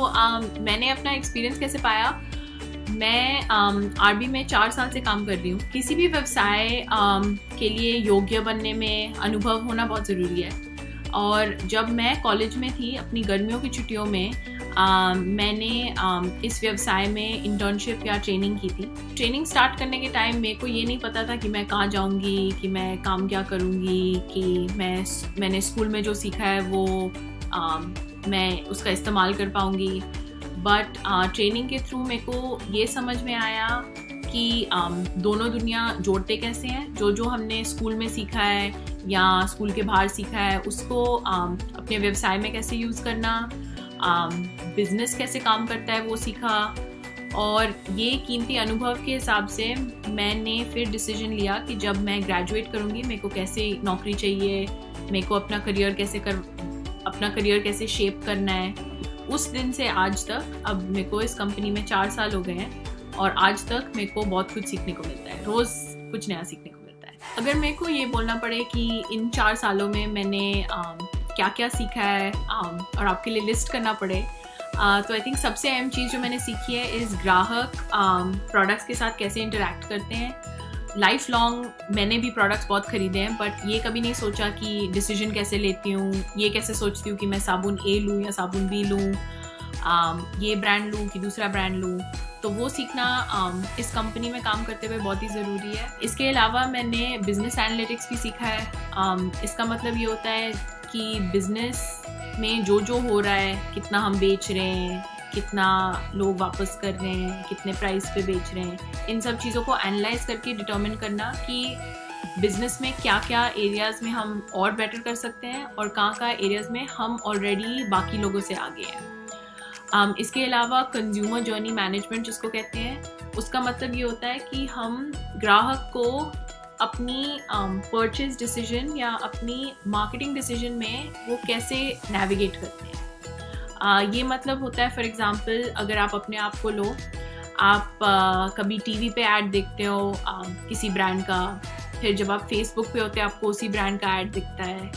मैंने अपना एक्सपीरियंस कैसे पाया, मैं आरबी में 4 साल से काम कर रही हूँ। किसी भी व्यवसाय के लिए योग्य बनने में अनुभव होना बहुत ज़रूरी है। और जब मैं कॉलेज में थी, अपनी गर्मियों की छुट्टियों में मैंने इस व्यवसाय में इंटर्नशिप या ट्रेनिंग की थी। ट्रेनिंग स्टार्ट करने के टाइम मेरे को ये नहीं पता था कि मैं कहाँ जाऊँगी, कि मैं काम क्या करूँगी, कि मैंने स्कूल में जो सीखा है वो मैं उसका इस्तेमाल कर पाऊँगी। बट ट्रेनिंग के थ्रू मेरे को ये समझ में आया कि दोनों दुनिया जोड़ते कैसे हैं। जो हमने स्कूल में सीखा है या स्कूल के बाहर सीखा है उसको अपने व्यवसाय में कैसे यूज़ करना, बिजनेस कैसे काम करता है वो सीखा। और ये कीमती अनुभव के हिसाब से मैंने फिर डिसीजन लिया कि जब मैं ग्रेजुएट करूँगी मेरे को कैसे नौकरी चाहिए, मेरे को अपना करियर कैसे शेप करना है। उस दिन से आज तक, अब मेरे को इस कंपनी में 4 साल हो गए हैं और आज तक मेरे को बहुत कुछ सीखने को मिलता है, रोज़ कुछ नया सीखने को मिलता है। अगर मेरे को ये बोलना पड़े कि इन 4 सालों में मैंने क्या क्या सीखा है और आपके लिए लिस्ट करना पड़े, तो आई थिंक सबसे अहम चीज़ जो मैंने सीखी है इस ग्राहक प्रोडक्ट्स के साथ कैसे इंटरेक्ट करते हैं। लाइफ लॉन्ग मैंने भी प्रोडक्ट्स बहुत ख़रीदे हैं, बट ये कभी नहीं सोचा कि डिसीजन कैसे लेती हूँ, ये कैसे सोचती हूँ कि मैं साबुन ए लूँ या साबुन बी लूँ, ये ब्रांड लूँ कि दूसरा ब्रांड लूँ। तो वो सीखना इस कंपनी में काम करते हुए बहुत ही ज़रूरी है। इसके अलावा मैंने बिजनेस एनालिटिक्स भी सीखा है। इसका मतलब ये होता है कि बिजनेस में जो हो रहा है, कितना हम बेच रहे हैं, कितना लोग वापस कर रहे हैं, कितने प्राइस पे बेच रहे हैं, इन सब चीज़ों को एनालाइज करके डिटर्मिन करना कि बिज़नेस में क्या क्या एरियाज़ में हम और बेटर कर सकते हैं और कहाँ एरियाज़ में हम ऑलरेडी बाकी लोगों से आगे हैं। इसके अलावा कंज्यूमर जर्नी मैनेजमेंट जिसको कहते हैं, उसका मतलब ये होता है कि हम ग्राहक को अपनी परचेज डिसीजन या अपनी मार्केटिंग डिसीजन में वो कैसे नेविगेट करते हैं। ये मतलब होता है, फॉर एग्जांपल अगर आप अपने आप को लो, आप कभी टीवी पे ऐड देखते हो किसी ब्रांड का, फिर जब आप फेसबुक पे होते हैं आपको उसी ब्रांड का ऐड दिखता है,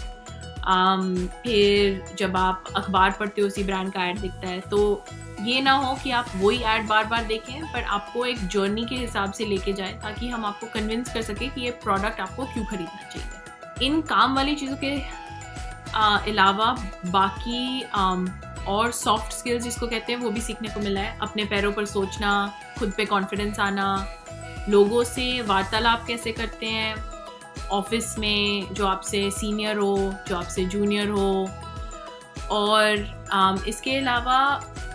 फिर जब आप अखबार पढ़ते हो उसी ब्रांड का ऐड दिखता है। तो ये ना हो कि आप वही ऐड बार बार देखें, पर आपको एक जर्नी के हिसाब से लेके जाए ताकि हम आपको कन्विंस कर सके कि ये प्रोडक्ट आपको क्यों खरीदना चाहिए। इन काम वाली चीज़ों के अलावा बाकी और सॉफ्ट स्किल्स जिसको कहते हैं वो भी सीखने को मिला है। अपने पैरों पर सोचना, खुद पे कॉन्फिडेंस आना, लोगों से वार्तालाप कैसे करते हैं, ऑफिस में जो आपसे सीनियर हो, जो आपसे जूनियर हो, और इसके अलावा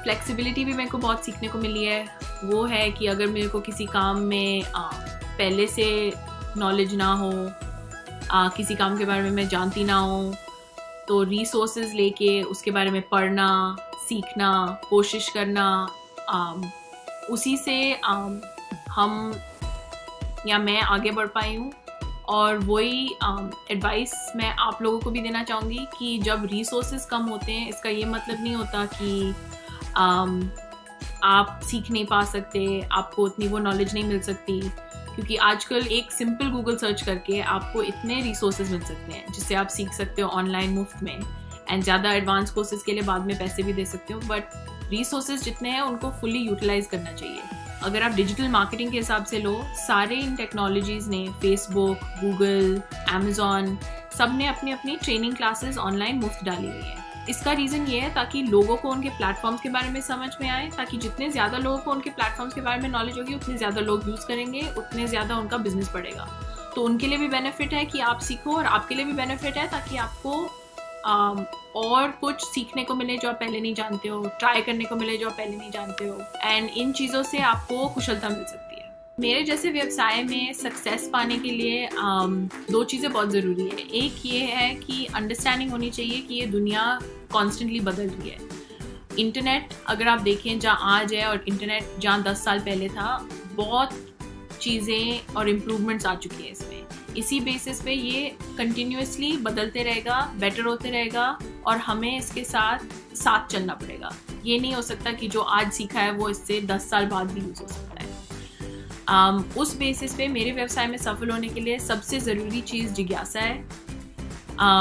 फ्लेक्सिबिलिटी भी मेरे को बहुत सीखने को मिली है। वो है कि अगर मेरे को किसी काम में पहले से नॉलेज ना हो, किसी काम के बारे में मैं जानती ना हो, तो रिसोर्सेज लेके उसके बारे में पढ़ना, सीखना, कोशिश करना, उसी से हम या मैं आगे बढ़ पाई हूँ। और वही एडवाइस मैं आप लोगों को भी देना चाहूँगी कि जब रिसोर्सेज कम होते हैं, इसका ये मतलब नहीं होता कि आप सीख नहीं पा सकते, आपको उतनी वो नॉलेज नहीं मिल सकती, क्योंकि आजकल एक सिंपल गूगल सर्च करके आपको इतने रिसोर्सेज मिल सकते हैं जिससे आप सीख सकते हो ऑनलाइन मुफ्त में, एंड ज़्यादा एडवांस कोर्सेज के लिए बाद में पैसे भी दे सकते हो। बट रिसोर्सेज जितने हैं उनको फुली यूटिलाइज करना चाहिए। अगर आप डिजिटल मार्केटिंग के हिसाब से लो, सारे इन टेक्नोलॉजीज़ ने, फेसबुक, गूगल, अमेज़ॉन, सब ने अपनी अपनी ट्रेनिंग क्लासेस ऑनलाइन मुफ्त डाली हुई है। इसका रीज़न ये है ताकि लोगों को उनके प्लेटफॉर्म्स के बारे में समझ में आए, ताकि जितने ज़्यादा लोगों को उनके प्लेटफॉर्म्स के बारे में नॉलेज होगी उतने ज़्यादा लोग यूज़ करेंगे, उतने ज़्यादा उनका बिजनेस बढ़ेगा। तो उनके लिए भी बेनिफिट है कि आप सीखो, और आपके लिए भी बेनिफिट है ताकि आपको और कुछ सीखने को मिले जो आप पहले नहीं जानते हो, ट्राई करने को मिले जो आप पहले नहीं जानते हो, एंड इन चीज़ों से आपको कुशलता मिल सकती है। मेरे जैसे व्यवसाय में सक्सेस पाने के लिए दो चीज़ें बहुत ज़रूरी है। एक ये है कि अंडरस्टैंडिंग होनी चाहिए कि ये दुनिया कॉन्स्टेंटली बदल रही है। इंटरनेट अगर आप देखें जहाँ आज है और इंटरनेट जहाँ 10 साल पहले था, बहुत चीज़ें और इम्प्रूवमेंट्स आ चुकी हैं इसमें। इसी बेसिस पे ये कंटिन्यूसली बदलते रहेगा, बेटर होते रहेगा, और हमें इसके साथ चलना पड़ेगा। ये नहीं हो सकता कि जो आज सीखा है वो इससे 10 साल बाद भी यूज़ हो सकता है। उस बेसिस पे मेरे व्यवसाय में सफल होने के लिए सबसे ज़रूरी चीज़ जिज्ञासा है।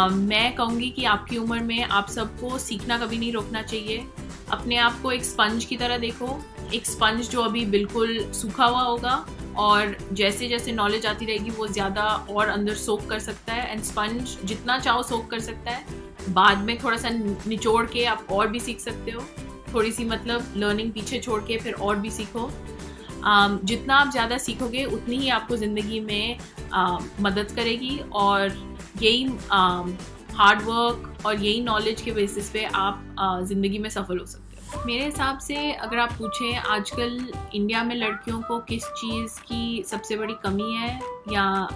मैं कहूँगी कि आपकी उम्र में आप सबको सीखना कभी नहीं रोकना चाहिए। अपने आप को एक स्पंज की तरह देखो, एक स्पंज जो अभी बिल्कुल सूखा हुआ होगा, और जैसे जैसे नॉलेज आती रहेगी वो ज़्यादा और अंदर सोक कर सकता है, एंड स्पंज जितना चाहो सोक कर सकता है। बाद में थोड़ा सा निचोड़ के आप और भी सीख सकते हो, थोड़ी सी मतलब लर्निंग पीछे छोड़ के फिर और भी सीखो। जितना आप ज़्यादा सीखोगे उतनी ही आपको ज़िंदगी में मदद करेगी, और यही हार्ड वर्क और यही नॉलेज के बेसिस पे आप ज़िंदगी में सफल हो सकते हो। मेरे हिसाब से अगर आप पूछें आजकल इंडिया में लड़कियों को किस चीज़ की सबसे बड़ी कमी है, या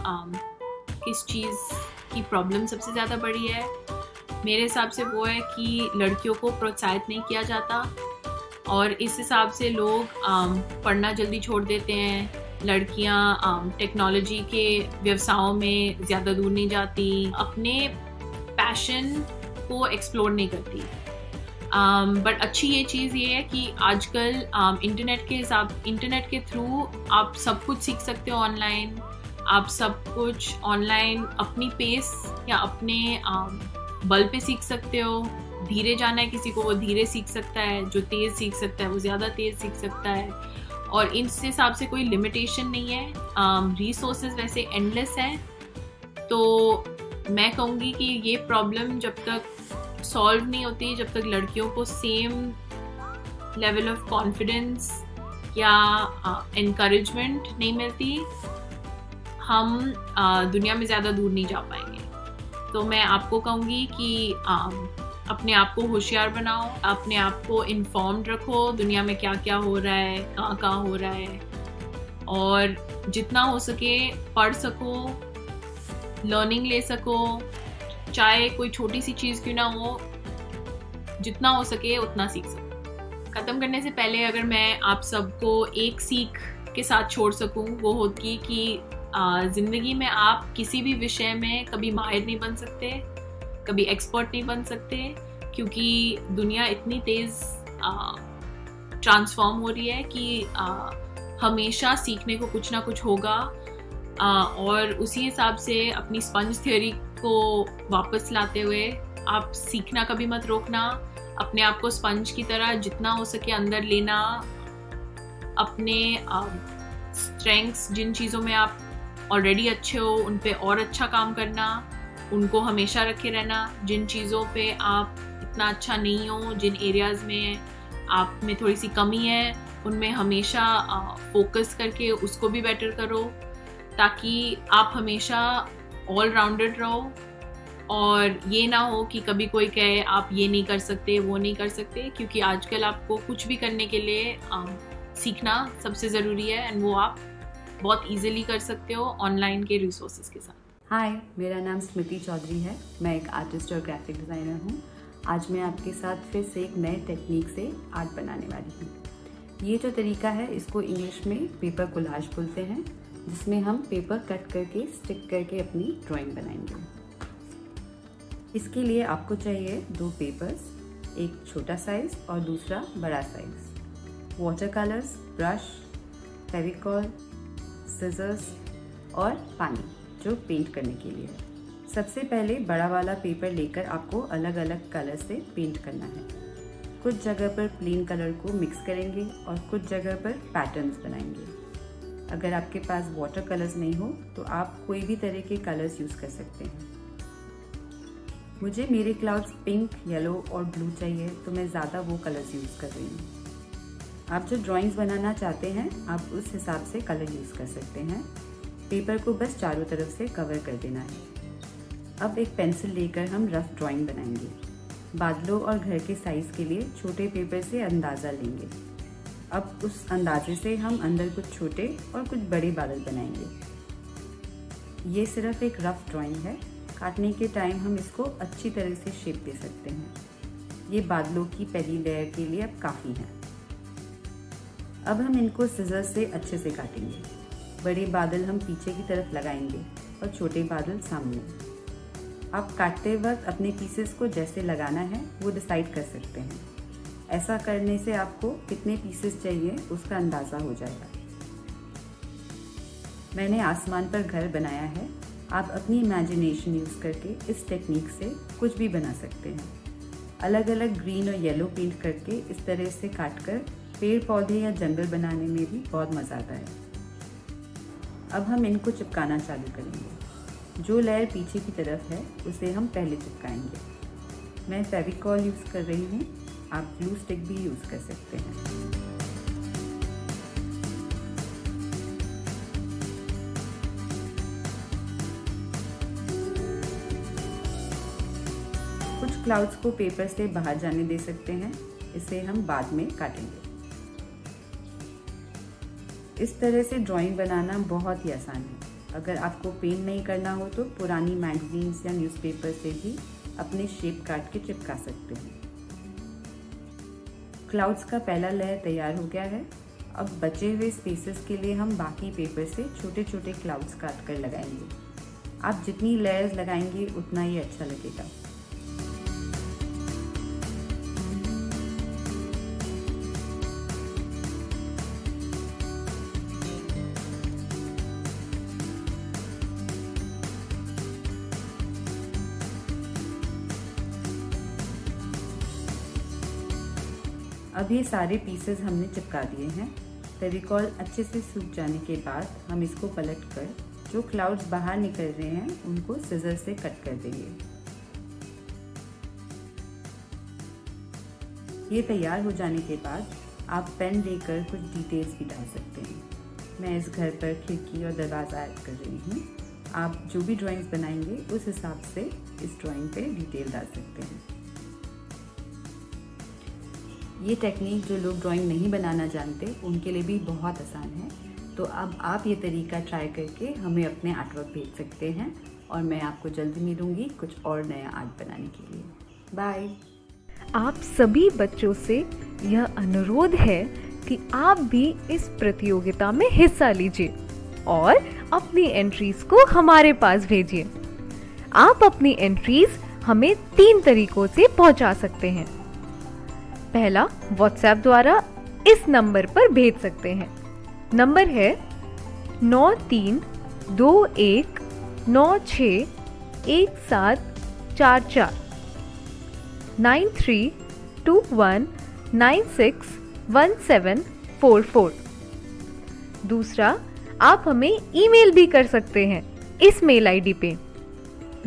किस चीज़ की प्रॉब्लम सबसे ज़्यादा बड़ी है, मेरे हिसाब से वो है कि लड़कियों को प्रोत्साहित नहीं किया जाता, और इस हिसाब से लोग पढ़ना जल्दी छोड़ देते हैं। लड़कियां टेक्नोलॉजी के व्यवसायों में ज़्यादा दूर नहीं जाती, अपने पैशन को एक्सप्लोर नहीं करती। बट अच्छी ये चीज़ ये है कि आजकल इंटरनेट के थ्रू आप सब कुछ सीख सकते हो ऑनलाइन। आप सब कुछ ऑनलाइन अपनी पेस या अपने बल पे सीख सकते हो। धीरे जाना है किसी को, वो धीरे सीख सकता है, जो तेज़ सीख सकता है वो ज़्यादा तेज़ सीख सकता है, और इस हिसाब से कोई लिमिटेशन नहीं है। रिसोर्सेज वैसे एंडलेस हैं। तो मैं कहूँगी कि ये प्रॉब्लम जब तक सॉल्व नहीं होती, जब तक लड़कियों को सेम लेवल ऑफ कॉन्फिडेंस या एनकरेजमेंट नहीं मिलती, हम दुनिया में ज़्यादा दूर नहीं जा पाएंगे। तो मैं आपको कहूँगी कि अपने आप को होशियार बनाओ, अपने आप को इन्फॉर्म्ड रखो, दुनिया में क्या क्या हो रहा है, कहाँ कहाँ हो रहा है, और जितना हो सके पढ़ सको, लर्निंग ले सको, चाहे कोई छोटी सी चीज़ क्यों ना हो, जितना हो सके उतना सीख सको। ख़त्म करने से पहले अगर मैं आप सबको एक सीख के साथ छोड़ सकूं, वो होती कि ज़िंदगी में आप किसी भी विषय में कभी माहिर नहीं बन सकते, कभी एक्सपर्ट नहीं बन सकते, क्योंकि दुनिया इतनी तेज़ ट्रांसफॉर्म हो रही है कि हमेशा सीखने को कुछ ना कुछ होगा। और उसी हिसाब से अपनी स्पंज थ्योरी को वापस लाते हुए आप सीखना कभी मत रोकना, अपने आप को स्पंज की तरह जितना हो सके अंदर लेना, अपने स्ट्रेंथ्स जिन चीज़ों में आप ऑलरेडी अच्छे हो उन पे और अच्छा काम करना, उनको हमेशा रखे रहना। जिन चीज़ों पे आप इतना अच्छा नहीं हो, जिन एरियाज़ में आप में थोड़ी सी कमी है, उनमें हमेशा फोकस करके उसको भी बेटर करो, ताकि आप हमेशा ऑल राउंडेड रहो। और ये ना हो कि कभी कोई कहे आप ये नहीं कर सकते, वो नहीं कर सकते, क्योंकि आजकल आपको कुछ भी करने के लिए सीखना सबसे ज़रूरी है, एंड वो आप बहुत इजीली कर सकते हो ऑनलाइन के रिसोर्सेज के साथ। हाय, मेरा नाम स्मृति चौधरी है। मैं एक आर्टिस्ट और ग्राफिक डिज़ाइनर हूँ। आज मैं आपके साथ फिर से एक नए टेक्निक से आर्ट बनाने वाली हूँ। ये जो तरीका है इसको इंग्लिश में पेपर कोलाज बोलते हैं, जिसमें हम पेपर कट करके स्टिक करके अपनी ड्राइंग बनाएंगे। इसके लिए आपको चाहिए 2 पेपर्स, एक छोटा साइज़ और दूसरा बड़ा size, water colours, brush, Fevicol, scissors और पानी जो पेंट करने के लिए है। सबसे पहले बड़ा वाला पेपर लेकर आपको अलग अलग कलर से पेंट करना है। कुछ जगह पर प्लेन कलर को मिक्स करेंगे और कुछ जगह पर पैटर्न्स बनाएंगे। अगर आपके पास वाटर कलर्स नहीं हो तो आप कोई भी तरह के कलर्स यूज़ कर सकते हैं। मुझे मेरे क्लाउड्स पिंक, येलो और ब्लू चाहिए, तो मैं ज़्यादा वो कलर्स यूज़ कर रही हूँ। आप जो ड्राइंग्स बनाना चाहते हैं आप उस हिसाब से कलर यूज़ कर सकते हैं। पेपर को बस चारों तरफ से कवर कर देना है। अब एक पेंसिल लेकर हम रफ ड्राइंग बनाएंगे। बादलों और घर के साइज़ के लिए छोटे पेपर से अंदाज़ा लेंगे। अब उस अंदाजे से हम अंदर कुछ छोटे और कुछ बड़े बादल बनाएंगे। ये सिर्फ एक रफ ड्राइंग है, काटने के टाइम हम इसको अच्छी तरह से शेप दे सकते हैं। ये बादलों की पहली लेयर के लिए अब काफ़ी है। अब हम इनको सिजर्स से अच्छे से काटेंगे। बड़े बादल हम पीछे की तरफ लगाएंगे और छोटे बादल सामने। आप काटते वक्त अपने पीसेस को जैसे लगाना है वो डिसाइड कर सकते हैं। ऐसा करने से आपको कितने पीसेस चाहिए उसका अंदाज़ा हो जाएगा। मैंने आसमान पर घर बनाया है। आप अपनी इमेजिनेशन यूज़ करके इस टेक्निक से कुछ भी बना सकते हैं। अलग अलग ग्रीन और येलो पेंट करके इस तरह से काटकर पेड़ पौधे या जंगल बनाने में भी बहुत मज़ा आता है। अब हम इनको चिपकाना चालू करेंगे। जो लेयर पीछे की तरफ है उसे हम पहले चिपकाएंगे। मैं फेविकॉल यूज़ कर रही हूँ, आप ग्लू स्टिक भी यूज़ कर सकते हैं। कुछ क्लाउड्स को पेपर से बाहर जाने दे सकते हैं, इसे हम बाद में काटेंगे। इस तरह से ड्राइंग बनाना बहुत ही आसान है। अगर आपको पेंट नहीं करना हो तो पुरानी मैगजीन्स या न्यूज़पेपर से भी अपने शेप काट के चिपका सकते हैं। क्लाउड्स का पहला लेयर तैयार हो गया है। अब बचे हुए स्पेसेस के लिए हम बाकी पेपर से छोटे छोटे क्लाउड्स काट कर लगाएंगे। आप जितनी लेयर्स लगाएंगे उतना ही अच्छा लगेगा। अब ये सारे पीसेस हमने चिपका दिए हैं। फेविकॉल अच्छे से सूख जाने के बाद हम इसको पलट कर जो क्लाउड्स बाहर निकल रहे हैं उनको सिजर से कट कर देंगे। ये तैयार हो जाने के बाद आप पेन लेकर कुछ डिटेल्स भी डाल सकते हैं। मैं इस घर पर खिड़की और दरवाज़ा ऐड कर रही हूँ। आप जो भी ड्राइंग्स बनाएंगे उस हिसाब से इस ड्राइंग पे डिटेल डाल सकते हैं। ये टेक्निक जो लोग ड्राइंग नहीं बनाना जानते उनके लिए भी बहुत आसान है। तो अब आप ये तरीका ट्राई करके हमें अपने आर्टवर्क भेज सकते हैं और मैं आपको जल्दी मिलूंगी कुछ और नया आर्ट बनाने के लिए। बाय। आप सभी बच्चों से यह अनुरोध है कि आप भी इस प्रतियोगिता में हिस्सा लीजिए। और अपनी एंट्रीज को हमारे पास भेजिए। आप अपनी एंट्रीज हमें 3 तरीकों से पहुंचा सकते हैं। पहला, व्हाट्सएप द्वारा इस नंबर पर भेज सकते हैं। नंबर है 9321961744 9321961744। दूसरा, आप हमें ईमेल भी कर सकते हैं इस मेल आईडी पे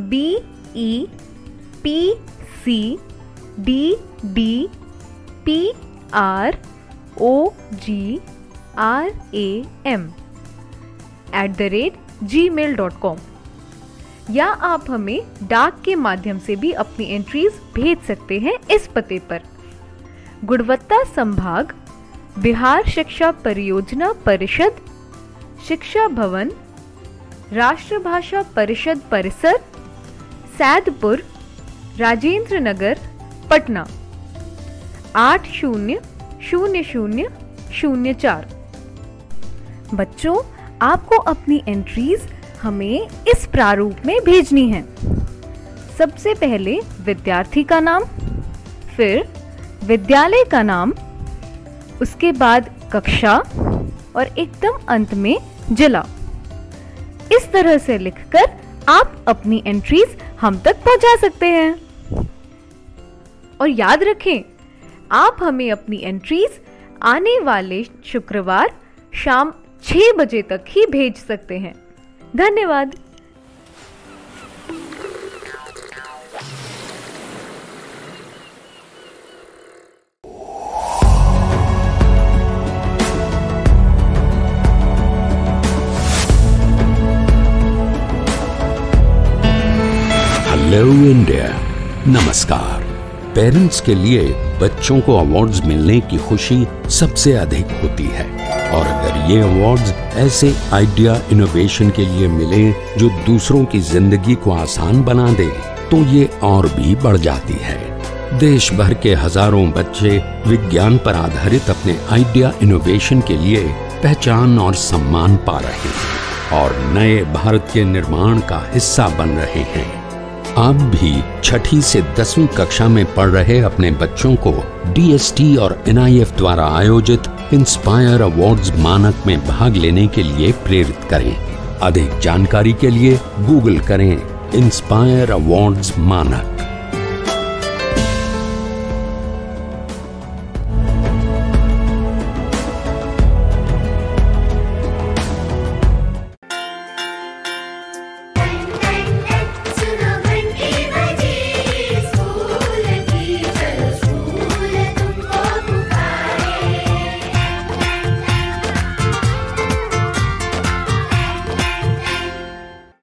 BEPCDPROGRAM@gmail.com, या आप हमें डाक के माध्यम से भी अपनी एंट्रीज भेज सकते हैं इस पते पर। गुणवत्ता संभाग, बिहार शिक्षा परियोजना परिषद, शिक्षा भवन, राष्ट्रभाषा परिषद परिसर, सैदपुर, राजेंद्र नगर, पटना 800004। बच्चों, आपको अपनी एंट्रीज हमें इस प्रारूप में भेजनी है। सबसे पहले विद्यार्थी का नाम, फिर विद्यालय का नाम, उसके बाद कक्षा और एकदम अंत में जिला। इस तरह से लिखकर आप अपनी एंट्रीज हम तक पहुंचा सकते हैं। और याद रखें, आप हमें अपनी एंट्रीज आने वाले शुक्रवार शाम 6 बजे तक ही भेज सकते हैं। धन्यवाद। हेलो इंडिया, नमस्कार। पेरेंट्स के लिए बच्चों को अवार्ड्स मिलने की खुशी सबसे अधिक होती है, और अगर ये अवार्ड्स ऐसे आइडिया इनोवेशन के लिए मिले जो दूसरों की जिंदगी को आसान बना दे, तो ये और भी बढ़ जाती है। देश भर के हजारों बच्चे विज्ञान पर आधारित अपने आइडिया इनोवेशन के लिए पहचान और सम्मान पा रहे हैं और नए भारत के निर्माण का हिस्सा बन रहे हैं। आप भी 6ठी से 10वीं कक्षा में पढ़ रहे अपने बच्चों को DST और NIF द्वारा आयोजित इंस्पायर अवार्ड्स मानक में भाग लेने के लिए प्रेरित करें। अधिक जानकारी के लिए गूगल करें इंस्पायर अवार्ड्स मानक।